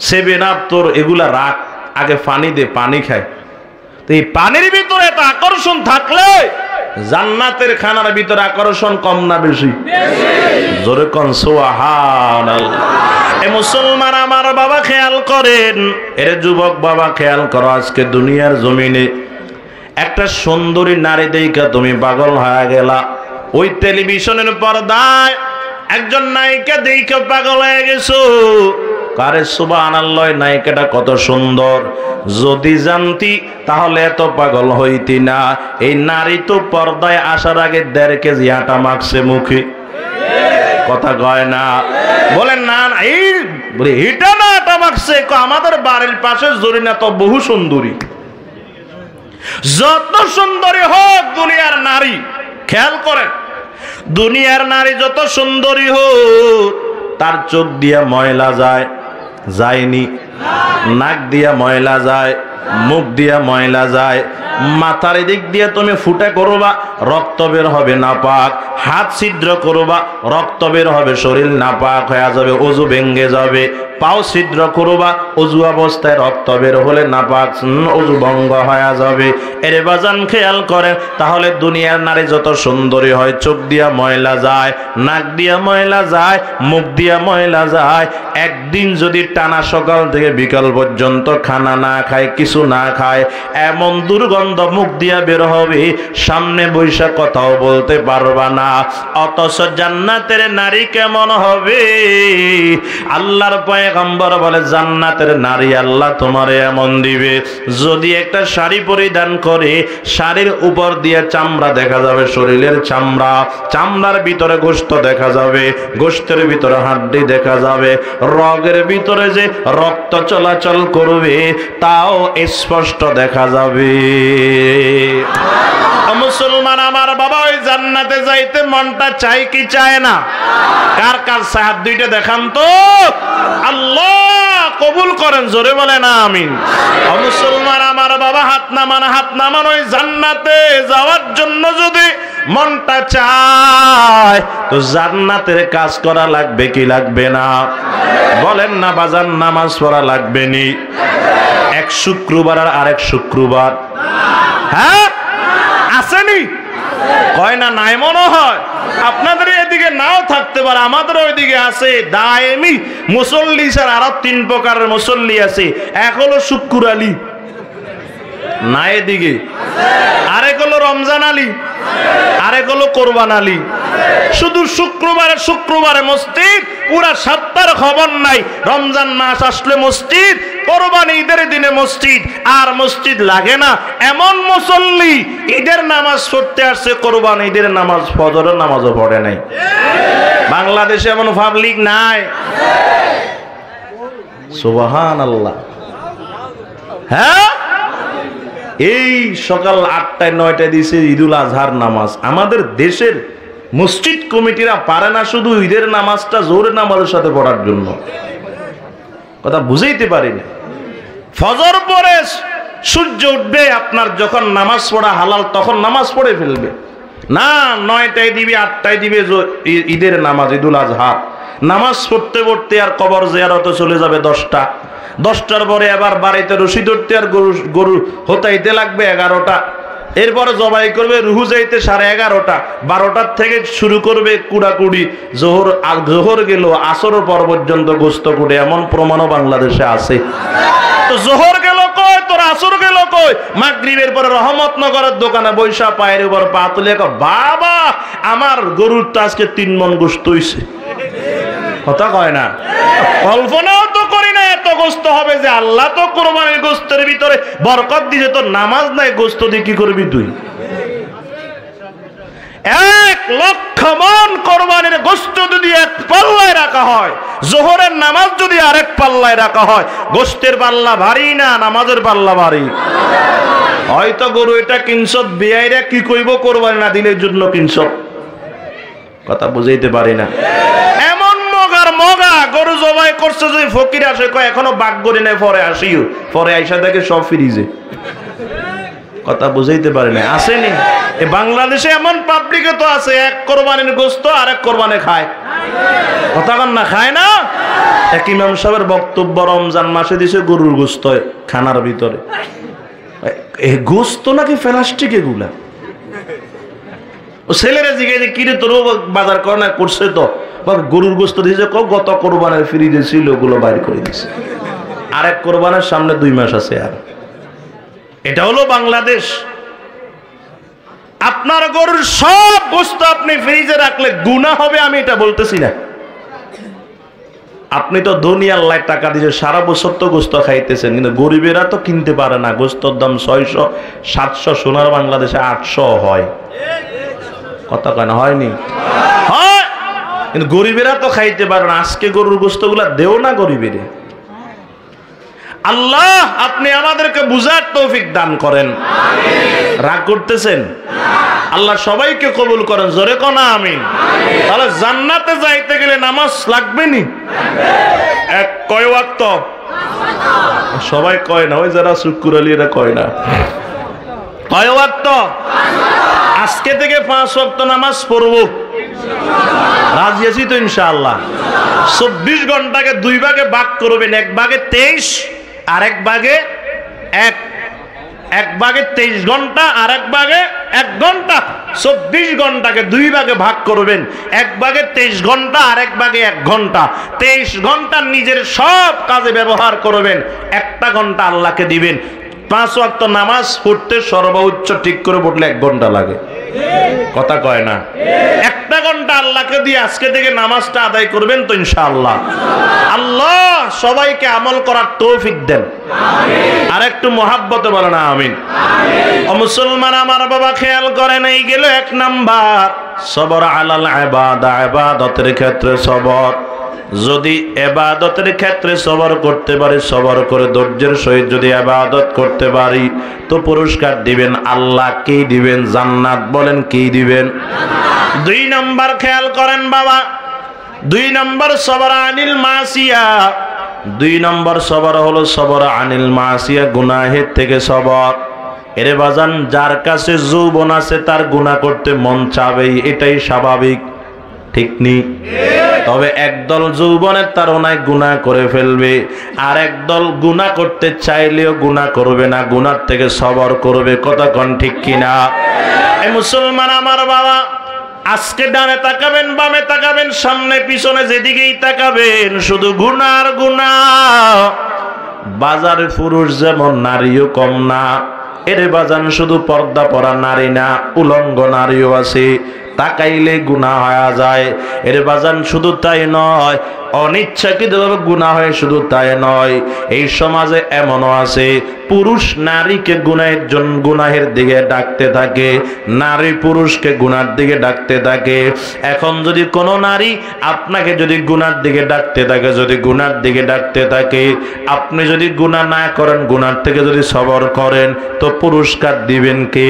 7 আপ তোর এগুলা রাখ, আগে পানি দে, পানি খায়। তো এই পানির ভিতরে এত আকর্ষণ থাকলে জান্নাতের খানার ভিতরে আকর্ষণ কম না বেশি? জোরে কোন সুবহানাল্লাহ। এই মুসলমান আমার বাবা খেয়াল করেন, এর যুবক বাবা খেয়াল করো, আজকে দুনিয়ার জমিনে একটা সুন্দরী নারী দেখা তুমি পাগল হয়ে গেলা। ওই টেলিভিশনের পর্দায় একজন নায়িকা দেখে পাগল হয়ে গেছো। কারে সুবহানাল্লাহ, নায়িকাটা কত সুন্দর, যদি জানতি তাহলে এত পাগল হইতি না। এই নারী তো পর্দায় আসার আগে 1.5 কেজি আটা মাখছে মুখে। কথা কয় না? বলেন না এই এটা না আটা মাখছে, আমাদের বাড়ির পাশে জরিনা তো বহু সুন্দরী। যত সুন্দরী হোক দুনিয়ার নারী, খেয়াল করেন, দুনিয়ার নারী যত সুন্দরী হোক, তার চোখ দিয়া ময়লা যায়, যায়নি? নাক দিয়া ময়লা যায়, মুখ দিয়া ময়লা যায়, মাথার দিক দিয়ে তুমি ফুটা করবা, রক্ত বের হবে নাপাক, হাত ছিদ্র করবা, রক্ত বের হবে, শরীর নাপাক হয়ে যাবে, ওযু ভেঙে যাবে, পাও ছিদ্র করবা, ওযু অবস্থায় রক্ত বের হলে নাপাক, ওযু ভঙ্গ হয়ে যাবে। এর বাজান খেয়াল করেন, তাহলে দুনিয়ার নারী যত সুন্দরী হয়, চোখ দিয়া ময়লা যায়, নাক দিয়া ময়লা যায়, মুখ দিয়া ময়লা যায়, একদিন যদি টানা সকাল থেকে বিকাল পর্যন্ত খানা না খায়, কিছু না খায়, এমন দুর্গন্ধ মুখ দিয়া বের হবে, সামনে বৈশা কথাও বলতে পারবা না। অথচ জান্নাতের নারী কেমন হবে? আল্লাহর পয়গম্বর বলে, জান্নাতের নারী আল্লাহ তোমারে এমন দিবে, যদি একটা শাড়ি পরিধান করে, শাড়ির উপর দিয়ে চামড়া দেখা যাবে, শরীরের চামড়া, চামড়ার ভিতরে গোশত দেখা যাবে, গোশতের ভিতরে হাড্ডি দেখা যাবে, রগের ভিতরে যে রক্ত চলাচল করবে তাও স্পষ্ট দেখা যাবে। মুসলমান আমার বাবা, ওই জান্নাতে যাইতে মনটা চাই কি চায় না? কার কার হাত দুইটা দেখান তো, আল্লাহ কবুল করেন, জোরে বলেন আমিন। মুসলমান আমার বাবা, হাত নামান, হাত নামান। ওই জান্নাতে যাওয়ার জন্য যদি মনটা চায় তো জান্নাতের কাজ করা লাগবে কি লাগবে না? বলেন না বাজার, নামাজ পড়া লাগবে নি? এক শুক্রবার আর আরেক শুক্রবার, হ্যাঁ আসেনি? কয় না নাই মনে হয়। আপনাদের এদিকে নাও থাকতে পারে, আমাদের ওইদিকে আছে দায়েমি মুসল্লি স্যার, আরো 3 প্রকারের মুসল্লি আছে। এক হলো শুক্কুর আলী, না এদিকে, আরেক হলো রমজান আলী, আরেক হলো কোরবান আলী। শুধু শুক্রবারে শুক্রবারে মসজিদ, পুরা সপ্তাহের খবর নাই। রমজান মাস আসলে মসজিদ, কোরবানি ঈদের দিনে মসজিদ, আর মসজিদ লাগে না এমন মুসল্লি ঈদের নামাজ পড়তে আসছে, কোরবানি ঈদের নামাজ, ফজরের নামাজও পড়ে নাই। বাংলাদেশে এমন পাবলিক নাই। সুবহানাল্লাহ। হ্যাঁ, এই সকাল 8টায় 9টায় দিছে ঈদুল আজহার নামাজ। আমাদের দেশের মসজিদ কমিটিরা পারে না শুধু ঈদের নামাজটা জোহরের নামাজের সাথে পড়ার জন্য। কথা বুঝাইতে পারি না। ফজর পরে সূর্য উঠবে, আপনার যখন নামাজ পড়া হালাল তখন নামাজ পড়ে ফেলবে না। 9টায় দিবে, 8টায় দিবে ঈদের নামাজ, ঈদুল আজহা। নামাজ পড়তে পড়তে আর কবর জিয়ারতে চলে যাবে 10টা। 10টার পরে আবার বাড়িতে রশি ধরতে আর গরু হতাইতে লাগবে 11টা। এরপরে জবাই করবে, রুহু যাইতে 11:30। 12টার থেকে শুরু করবে কুড়াকুড়ি। জোহর গেল, আসর পর পর্যন্ত গোস্ত কুড়ে, এমন প্রমাণও বাংলাদেশে আছে। তো জোহর গেল কই, তোর আসর গেল কই? মাগরিবের পরে রহমতনগরের দোকানে বৈশা পায়ের উপর পা তুলে, বাবা আমার গরুর তো আজকে 3 মণ গোস্ত হইছে। কথা কয় না? কল্পনাও তো করি না এত গোস্ত হবে, যে আল্লাহ তো কোরবানির গোস্তের ভিতরে বরকত দিয়েছে। তোর নামাজ নাই, গোস্ত দিয়ে কি করবি তুই? 1 লক্ষ মণ কোরবানির গোস্ত যদি এক পাল্লায় রাখা হয়, জোহরের নামাজ যদি আরেক পাল্লায় রাখা হয়, গোস্তের পাল্লা ভারী না নামাজের পাল্লা ভারী? হয়তো গরু এটা কিনছ, বেআইরা কি কইব কোরবানি না দিনের জন্য কিনছ। কথা বুঝাইতে পারি না। মগা গরু জবাই করছে, যদি ফকির আসে কয় এখনো বাঘ গরি নাই, পরে আসিও, পরে আইসা দেখে সব ফ্রিজে। কথা বুঝাইতে পারে না। আসেনি? এ বাংলাদেশে এমন পাবলিকে তো আছে, এক কোরবানির গোস্ত আরেক কোরবানি খায়। কথা কন না, খায় না? এক ইমাম সাহেবের বক্তব্য, রমজান মাসে দিছে গরুর গোস্ত খানার ভিতরে। এই গোস্ত নাকি প্লাস্টিক এগুলা। ও ছেলেরা জিজ্ঞাসা, কিরে তোর বাজার করে না? করছে তো। গরুর গোস্ত দিয়েছে, গত কোরবানের ফ্রিজে ছিল, ওগুলো বাইর করে দিছে। আরেক কোরবানের সামনে 2 মাস আছে। আর এটা হলো বাংলাদেশ। আপনার গরুর সব গোস্ত আপনি ফ্রিজে রাখলে গুনাহ হবে, আমি এটা বলতেছি না। আপনি তো ধনী, আল্লাহ টাকা দিয়েছে, সারা বছর তো গোস্ত খাইতেছেন, কিন্তু গরিবেরা তো কিনতে পারে না। গোস্তর দাম 600 700, সোনার বাংলাদেশে 800 হয়। কথা কেন হয়নি? হয়, কিন্তু গরিবেরা তো খাইতে পারে না। আজকে গরুর গোস্ত গুলা দেও না গরিবের। আল্লাহ আপনি আমাদেরকে বুঝার তৌফিক দান করেন। রাগ করতেছেন? আল্লাহ সবাইকে কবুল করেন, জোরে কোন আমিন। তাহলে জান্নাতে যাইতে গেলে নামাজ লাগবে নি? এক কয় ওয়াক্ত? সবাই কয় না, ওই যারা শুক্র আলী এরা কয় না। কয় ওয়াক্ত? আজকে থেকে 5 ওয়াক্ত নামাজ পড়বো। রাজি আছি তো ইনশাআল্লাহ? 24 ঘন্টাকে 2 ভাগে ভাগ করবেন, এক ভাগে 23 আর এক ভাগে 1। এক ভাগে 23 ঘন্টা আর এক ভাগে 1 ঘন্টা। 24 ঘন্টাকে 2 ভাগে ভাগ করবেন, এক ভাগে 23 ঘন্টা আর এক ভাগে 1 ঘন্টা। 23 ঘন্টা নিজের সব কাজে ব্যবহার করবেন, 1টা ঘন্টা আল্লাহকে দিবেন। 5 ওয়াক্ত নামাজ পড়তে সর্বোচ্চ ঠিক করে পড়লে 1 ঘন্টা লাগে। কথা কয় না? 1টা ঘন্টা আল্লাহকে দিয়ে আজকে থেকে নামাজটা আদায় করবেন তো ইনশাআল্লাহ। আল্লাহ সবাইকে আমল করার তৌফিক দেন। আর একটু মহাব্বতে বলেন আমিন। ও মুসলমান আমার বাবা, খেয়াল করেন, এই গেল 1 নাম্বার সবর আলাল ইবাদা, ইবাদতের ক্ষেত্রে সবর। যদি ইবাদতের ক্ষেত্রে সবর করতে পারি, সবর করে ধৈর্যের সহিত যদি ইবাদত করতে পারি, তো পুরস্কার দিবেন আল্লাহ। কি দিবেন? জান্নাত। বলেন কি দিবেন? 2 নাম্বার খেয়াল করেন বাবা, 2 নাম্বার সবর আনিল মাসিয়া। 2 নাম্বার সবর হলো সবর আনিল মাসিয়া, গুনাহের থেকে সবর। এরে বাজান, যার কাছে যৌবন আছে তার গুনাহ করতে মন চাবেই, এটাই স্বাভাবিক, ঠিক নি? তবে একদল যৌবনের তাড়নায় গুনাহ করে ফেলবে, আর একদল গুনাহ করতে চাইলেও গুনাহ করবে না, গুনার থেকে সবর করবে। কথা কোন ঠিক কিনা? এই মুসলমান আমার বাবা, আজকে ডানে তাকাবেন, বামে তাকাবেন, সামনে পিছনে যেদিকেই তাকাবেন শুধু গুনাহ আর গুনাহ। বাজারে পুরুষ যেমন নারীও কম না। এর বাজান শুধু পর্দা পরা নারী না, উলঙ্গ নারীও আছে, তাকাইলে গুনাহ হয়ে যায়। এর বাজান শুধু তাই নয়, অনিচ্ছাকৃতভাবে গুনাহ হয়, শুধু তাই নয়, এই সমাজে এমনও আছে পুরুষ নারীকে গুনাহের জন্য গুনাহের দিকে ডাকতে থাকে, নারী পুরুষকে গুনার দিকে ডাকতে থাকে। এখন যদি কোনো নারী আপনাকে যদি গুনার দিকে ডাকতে থাকে, যদি গুনার দিকে ডাকতে থাকে, আপনি যদি গুনাহ না করেন, গুনার থেকে যদি সবর করেন, তো পুরস্কার দিবেন কে?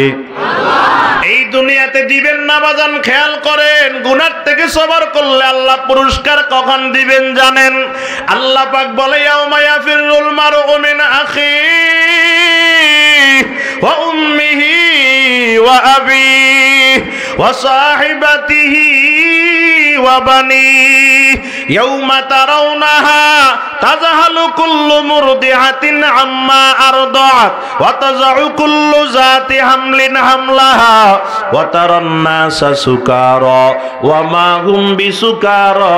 এই দুনিয়াতে দিবেন না বাজান। খেয়াল করেন, গুনার থেকে সবর করলে আল্লাহ পুরস্কার কখন দিবেন জানেন? আল্লাহ পাক বলে, ইয়াউমা ইয়াফিরুল মারউ মিন আখিহি ওয়া উম্মিহি ওয়া আবিহি ওয়া সাহিবাতিহি ওয়া বানিহি ইয়াউমা তারাউনাহা তাযহালু কুল্লু মুরদিআতিন আম্মা আরদাআত ওয়া তাযউ কুল্লু যাতি হামলিন হামলাহা ওয়া তারান নাসা সুকারা ওয়া মা হুম বিসুকারা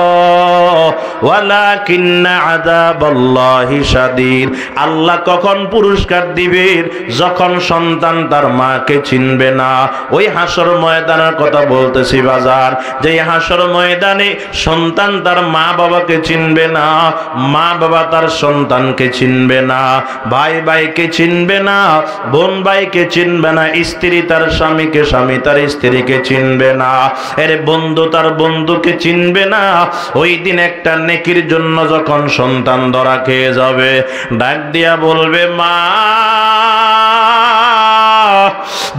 ওয়ালাকিন্না আযাবাল্লাহি শাদীদ। আল্লাহ কখন পুরস্কার দিবেন? যখন সন্তান তার মাকে চিনবে না। ওই হাসর ময়দানের কথা বলতেছি বাজার, যে হাসর ময়দানে সন্তান তার মা বাবাকে চিনবে না, মা বাবা তার সন্তানকে চিনবে না, ভাই ভাইকে চিনবে না, বোন ভাইকে চিনবে না, স্ত্রী তার স্বামীকে, স্বামী তার স্ত্রীকে চিনবে না, এর বন্ধু তার বন্ধুকে চিনবে না। ওই দিন একটা নেকির জন্য যখন সন্তান ধরা খেয়ে যাবে, ডাক দিয়া বলবে, মা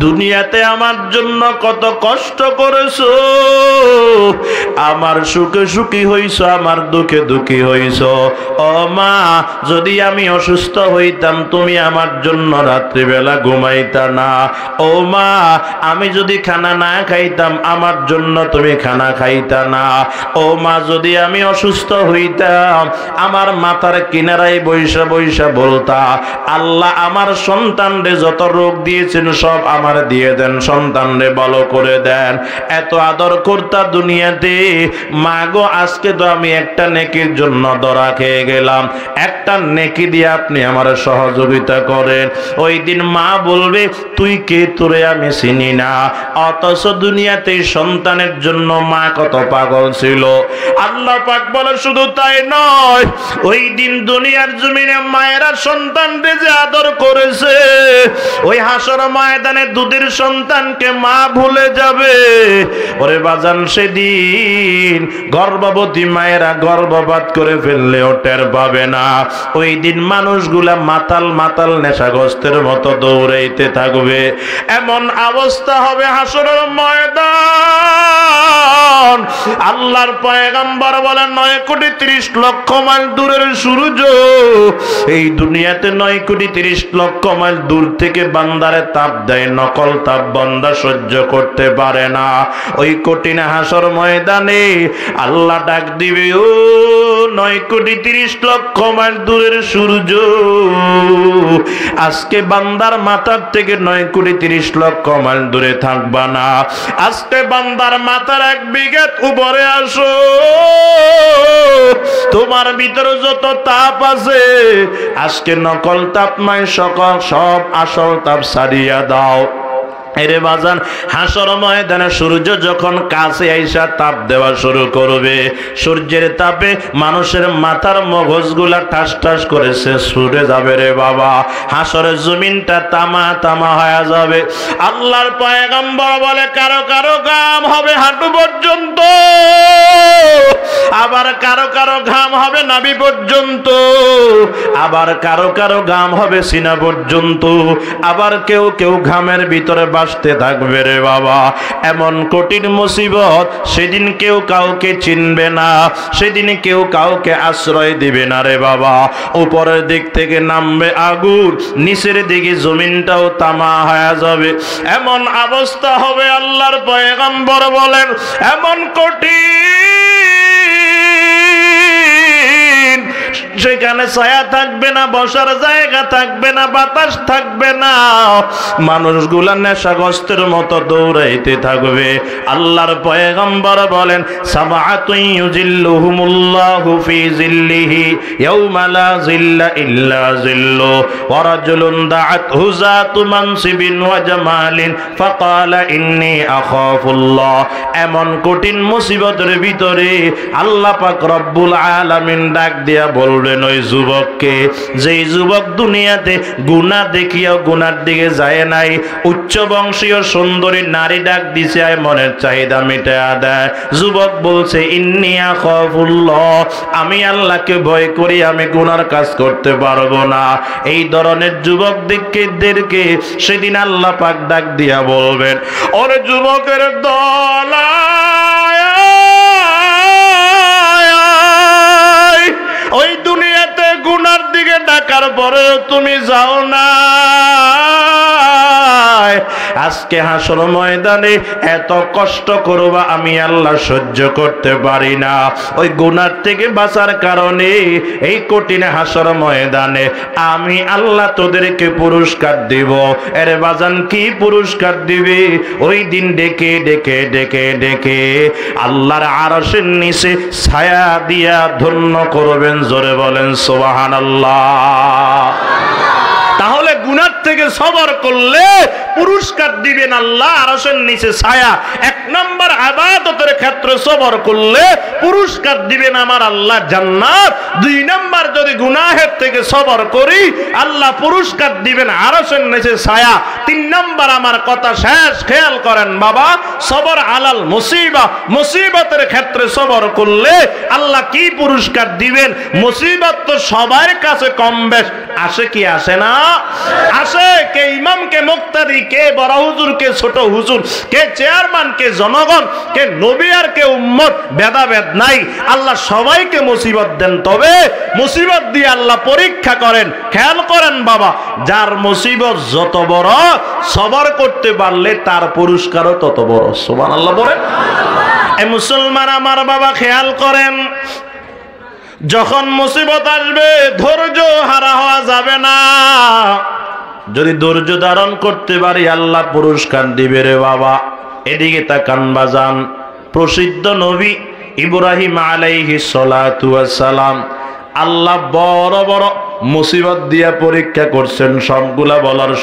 দুনিয়াতে আমার জন্য কত কষ্ট করেছো, আমার সুখে সুখী হইছো, আমার দুঃখে দুঃখী হইছো। ও মা, যদি আমি অসুস্থ হইতাম তুমি আমার জন্য রাত্রিবেলা ঘুমাইতা না। ও মা, আমি যদি খানা না খাইতাম আমার জন্য তুমি খানা খাইতা না। ও মা, যদি আমি অসুস্থ হইতাম আমার মাথার কিনারায় বৈশা বৈশা বলতা, আল্লাহ আমার সন্তানরে যত রোগ দিয়েছেন সব আমার দিয়ে দেন, সন্তানরে ভালো করে দেন। এত আদর করতা দুনিয়াতে। মা গো, আজকে তো আমি একটা নেকির জন্য ধরা খেয়ে গেলাম, একটা নেকি দিয়ে আপনি আমার সহযোগিতা করেন। ওই দিন মা বলবে, তুই কে, তোরে আমি চিনি না। অথচ দুনিয়াতে সন্তানের জন্য মা কত পাগল ছিল। আল্লাহ পাক বলে, শুধু তাই নয়, ওই দিন দুনিয়ার জমিনে মায়েরা সন্তানকে যে আদর করেছে, ওই হাসর ময়দানে দুধের সন্তানকে মা ভুলে যাবে। ওরে বাজান, সেদিন গর্ভবতী মায়েরা গর্ভপাত করে ফেললেও টের পাবে না। ওই দিন মানুষগুলা মাতাল মাতাল নেশাগ্রস্তের মতো দৌড়াইতে থাকবে। এমন অবস্থা হবে হাসরের ময়দান। আল্লাহর পয়গম্বর বলেন 9,30,00,000 মাইল দূরের সূর্য এই দুনিয়াতে 9,30,00,000 মাইল দূর থেকে বান্দারে তাপ দেয়, নকল তাপ বান্দা সহ্য করতে পারে না। ওই কঠিন হাসর ময়দানে আল্লাহ ডাক দিবে, ও 9,30,00,000 মাইল দূরের সূর্য, আজকে বান্দার মাথার থেকে 9,30,00,000 মাইল দূরে থাকবা না। আজকে বান্দার মাথার 1 বিঘা উপরে আসো, তোমার ভিতরে যত তাপ আছে আজকে নকল তাপ নয়, সকল সব আসল তাপ ছাড়িয়া দাও। এরে বাজান, হাসর ময়দানে সূর্য যখন কাছে আইসা তাপ দেওয়া শুরু করবে, সূর্যের তাপে মানুষের মাথার মগজগুলা ঠাস ঠাস করেছে ছুটে যাবে রে বাবা। হাসরের জমিনটা তামা তামা হয়ে যাবে। আল্লাহর পয়গম্বর বলে, কারো কারো ঘাম হবে হাঁটু পর্যন্ত, আবার কারো কারো ঘাম হবে নাভি পর্যন্ত, আবার কারো কারো ঘাম হবে সিনা পর্যন্ত, আবার কেউ কেউ ঘামের ভিতরে আসতে থাকবে রে বাবা। এমন কঠিন মুসিবত, সেদিন কেউ কাউকে চিনবে না, সেদিন কেউ কাউকে আশ্রয় দিবে না রে বাবা। উপরের দিক থেকে নামবে আগুন, নিচের দিকে জমিনটাও তামা হয়ে যাবে। এমন অবস্থা হবে, আল্লাহর পয়গম্বর বলেন এমন কঠিন, সেখানে ছায়া থাকবে না, বসার জায়গা থাকবে না, বাতাস থাকবে না, মানুষগুলা নেশাগ্রস্তের মতো দৌড়াইতে থাকবে। আল্লাহর পয়গম্বর বলেন, সাবআতুন ইউজিল্লুহুমুল্লাহু ফি জিল্লিহি ইয়াওমা লা জিল্লা ইল্লা জিল্লু, ওয়া রাজুলুন দাআতহু যাতু মানসিবিন ওয়া জামালিন ফাকালা ইন্নী আখাফুল্লাহ। এমন কঠিন মুসিবতের ভিতরে আল্লাহ পাক রব্বুল আলামিন ডাক দিয়া বলবেন ওই যুবককে, যেই যুবক দুনিয়াতে গুনাহ দেখিয়াও গুনার দিকে যায় নাই, উচ্চ বংশীয় সুন্দরী নারী ডাক দিছে আয় মনের চাহিদা মিটায়া দেয়। যুবক বলছে, ইন্নী আখাফুল্লাহ, আমি আল্লাহকে ভয় করি, আমি গুনার কাজ করতে পারবো না। এই ধরনের যুবকদেরকে সেদিন আল্লাহ পাক ডাক দিয়া বলবেন, ওরে যুবকের দল, ওই দুনিয়াতে গুনার দিকে ডাকার পরে তুমি যাও না। আজকে হাসর ময়দানে এত কষ্ট করবা, আমি আল্লাহ সহ্য করতে পারি না। ওই গুনার থেকে বাঁচার কারণে এই কঠিন হাসর ময়দানে আমি আল্লাহ তোদেরকে পুরস্কার দিব। এরে বাজান, কি পুরস্কার দিবে? ওই দিন ডেকে ডেকে ডেকে ডেকে আল্লাহর আরশের নিচে ছায়া দিয়া ধন্য করবেন। জোরে বলেন সুবহানাল্লাহ। তাহলে গুনার থেকে সবর করলে পুরস্কার দিবেন আল্লাহ আরশের নিচে ছায়া। 1 নম্বর ইবাদতের ক্ষেত্রে সবর করলে পুরস্কার দিবেন আমার আল্লাহ জান্নাত। 2 নম্বর যদি গুনাহের থেকে সবর করি আল্লাহ পুরস্কার দিবেন আরশের নিচে ছায়া। 3 নম্বর আমার কথা শেষ, খেয়াল করেন বাবা, সবর আলাল মুসিবা, মুসিবতের ক্ষেত্রে সবর করলে আল্লাহ কি পুরস্কার দিবেন? মুসিবত তো সবার কাছে কম বেশ আসে, কি আসে না? আসে। কে ইমাম, কে মুক্তাদি, কে বড় হুজুর, কে ছোট হুজুর, কে চেয়ারম্যান, কে জনগণ, কে নবী আর কে উম্মত, ভেদাভেদ নাই। আল্লাহ সবাইকে মুসিবত দেন, তবে মুসিবত দিয়ে আল্লাহ পরীক্ষা করেন। খেয়াল করেন বাবা, যার মুসিবত যত বড় সবর করতে পারলে তার পুরস্কারও তত বড়। সুবহানাল্লাহ বলেন। এ মুসলমান আমার বাবা, খেয়াল করেন, যখন মুসিবত আসবে ধৈর্য হারা হওয়া যাবে না। যদি ধৈর্য ধারণ করতে পারি আল্লাহ পুরস্কার দিবে রে বাবা। এদিকে তাকান বাজান, প্রসিদ্ধ নবী ইব্রাহিম আলাইহিস সালাতু ওয়াস সালাম আল্লাহ বড় বড় মুসিবত দিয়া পরীক্ষা করছেন, সবগুলা বলার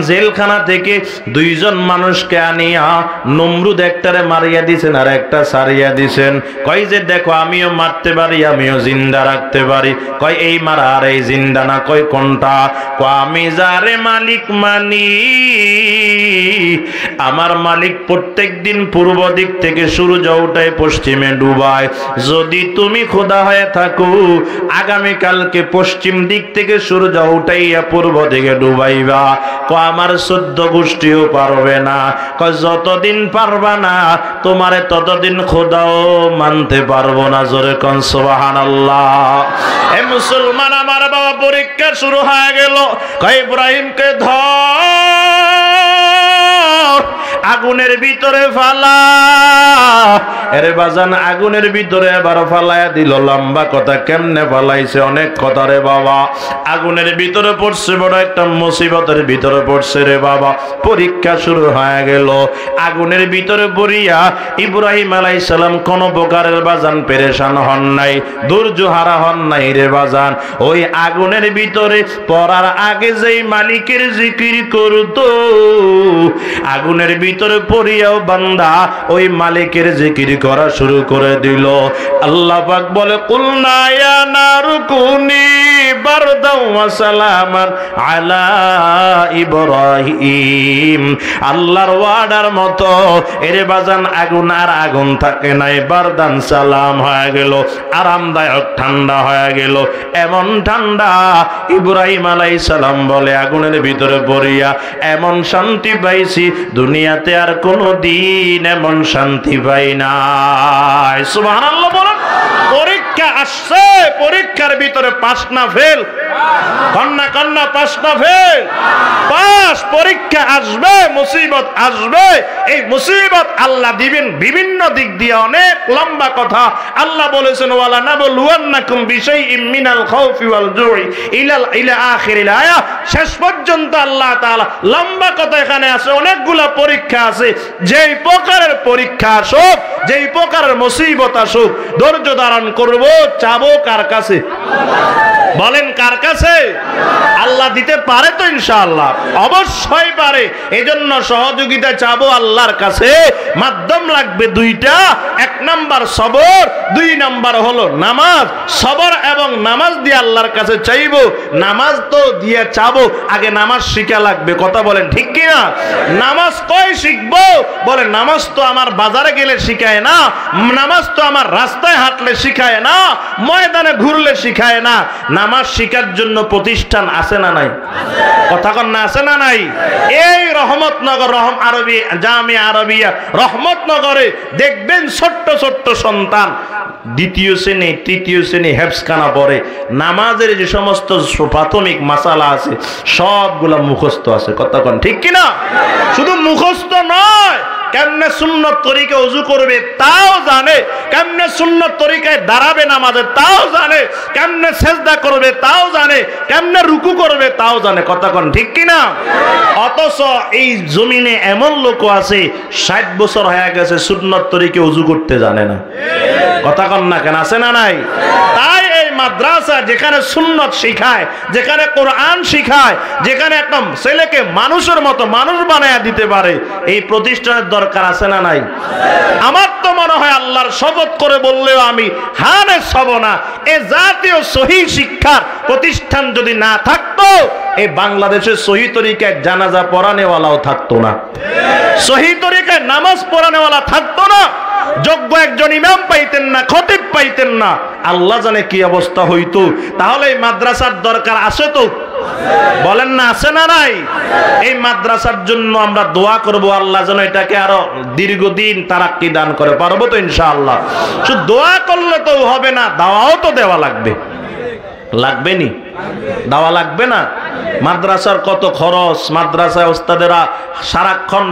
জেলখানা থেকে দুইজন মানুষকে আনিয়া নমরুদ একটারে মারিয়া দিছেন আর একটা সারিয়া দিছেন। কয় যে দেখো আমিও মারতে পারি, আমিও জিন্দা রাখতে পারি। কয় এই মারা আর এই জিন্দা না। কয় কোনটা? কয় আমি যারে মালিক মানি, আমার মালিক প্রত্যেক দিন পূর্ব দিক থেকে সূর্য ওঠায় পশ্চিমে ডুবায়। যদি তুমি খোদা হয়ে থাকো, আগামীকালকে পশ্চিম দিক থেকে সূর্য উঠাইয়া পূর্ব দিকে ডুবাইবা। আমার 14 গোষ্ঠীও পারবে না। যতদিন পারবা না তোমারে ততদিন খোদাও মানতে পারবো না। জোরে কোন সুবহানাল্লাহ। এ মুসলমান, আমার বাবা পরীক্ষা শুরু হয়ে গেল। কয় ইব্রাহিমকে ধর, আগুনের ভিতরে ফালা। এরে বাজান, আগুনের ভিতরে আবার ফালায়া দিল। লম্বা কথা, কেমনে ফালাইছে? অনেক কথা রে বাবা। আগুনের ভিতরে পড়ছে, বড় একটা মুসিবতের ভিতরে পড়ছে রে বাবা। পরীক্ষা শুরু হয়ে গেল। আগুনের ভিতরে পড়িয়া ইব্রাহিম আলাইহিস সালাম কোন প্রকারের বাজান পেরেশান হন নাই, ধৈর্য হারা হন নাই রে বাজান। ওই আগুনের ভিতরে পড়ার আগে যেই মালিকের জিকির করতো, আগুনের ভিতরে পড়িয়াও বান্দা ওই মালিকের জিকির করা শুরু করে দিল। আল্লাহ পাক বলে, কুলনা ইয়া নারু কুনি বারদাও ওয়া সালামান আলা ইব্রাহিম। আল্লাহর ওয়াদার মতো এরে বাজান আগুন আর আগুন থাকে নাই, বারদান সালাম হয়ে গেল, আরামদায়ক ঠান্ডা হয়ে গেল। এমন ঠান্ডা ইব্রাহিম আলাইহিস সালাম বলে আগুনের ভিতরে পড়িয়া এমন শান্তি পাইছি, দুনিয়াতে আর কোনো দিন এমন শান্তি পাই নাই। সুবহানাল্লাহ বলেন। পরীক্ষা আসছে, পরীক্ষার ভিতরে পাস না ফেল, কন্যা কন্যা পাস না ফেল, পাস। পরীক্ষা আসবে, মুসিবত আসবে। এই মুসিবত আল্লাহ দিবেন বিভিন্ন দিক দিয়ে। অনেক লম্বা কথা। আল্লাহ বলেছেন, ওয়ালা নাবলুওয়ান্নাকুম বিশাইইম মিনাল খাউফি ওয়াল জুই ইলা আখিরিল আয়া। শেষ পর্যন্ত আল্লাহ তাআলা লম্বা কথা এখানে আছে, অনেকগুলা পরীক্ষা আছে। যেই প্রকারের পরীক্ষা আসুক, যেই প্রকারের মুসিবত আসুক, ধৈর্য ধারণ করব। চাবো কার কাছে? বলেন কার কাছে? আল্লাহ দিতে পারে তো ইনশাআল্লাহ, অবশ্যই পারে। এজন্য সহযোগিতা চাবো আল্লাহর কাছে। মাধ্যম লাগবে দুইটা, এক নাম্বার সবর, দুই নাম্বার হলো নামাজ। সবর এবং নামাজ দিয়ে আল্লাহর কাছে চাইবো। নামাজ তো দিয়ে চাবো, আগে নামাজ শিখা লাগবে। কথা বলেন ঠিক কিনা? নামাজ কই শিখবো? বলে নামাজ তো আমার বাজারে গেলে শিখায় না, নামাজ তো আমার রাস্তায় হাঁটলে শিখায় না, ময়দানে ঘুরলে শিখায় না। নামাজ শিখার জন্য প্রতিষ্ঠান আছে না নাই? কথা কন না, আছে না নাই? এই রহমতনগর জামিয়া আরবিয়া রহমতনগরে দেখবেন ছোট্ট ছোট্ট সন্তান দ্বিতীয় শ্রেণী তৃতীয় শ্রেণী হেফজখানা পড়ে। নামাজের যে সমস্ত প্রাথমিক মাসালা আছে সবগুলা মুখস্থ আছে। কথা কন ঠিক কিনা? শুধু মুখস্থ নয়, কেমনে সুন্নত তরিকা ওযু করবে তাও জানে, কেমনে সুন্নত তরিকায় দাঁড়াবে নামাজে তাও জানে, কেমনে সেজদা করবে তাও জানে, কেমনে রুকু করবে তাও জানে। কথা কন ঠিক কিনা? অথচ এই জমিনে এমন লোক আছে 60 বছর হয়ে গেছে সুন্নত তরিকা ওযু করতে জানে না। কথা কন না কেন? আছে না নাই? তাই এই মাদ্রাসা যেখানে সুন্নত শিখায়, যেখানে কোরআন শিখায়, যেখানে একদম ছেলেকে মানুষের মতো মানুষ বানায়া দিতে পারে, এই প্রতিষ্ঠানের দরকার আছে না নাই? আমার তো মনে হয় আল্লাহর শপথ করে বললেও আমি হানে সব না, এ জাতীয় সহি শিক্ষার প্রতিষ্ঠান যদি না থাকতো, এই বাংলাদেশের সহি তরিকায় জানাজা পড়ানেওয়ালাও থাকতো না, সহি তরিকায় নামাজ পড়ানেওয়ালা থাকতো না, যোগ্য একজন ইমাম পাইতেন না, খতিব পাইতেন না। আল্লাহ জানে কি অবস্থা হইতো। তাহলে এই মাদ্রাসার দরকার আছে তো? বলেন না, আছে না নাই? এই মাদ্রাসার জন্য আমরা দোয়া করব, আল্লাহ যেন এটাকে আরো দীর্ঘদিন তারাক্কি দান করে। পারবো তো ইনশাআল্লাহ? শুধু দোয়া করলে তো হবে না, দাওয়াও তো দেওয়া লাগবে। লাগবে নি? দাওয়া লাগবে না? মাদ্রাসার কত খরচ, মাদ্রাসায় ওস্তাদেরা সারাক্ষণ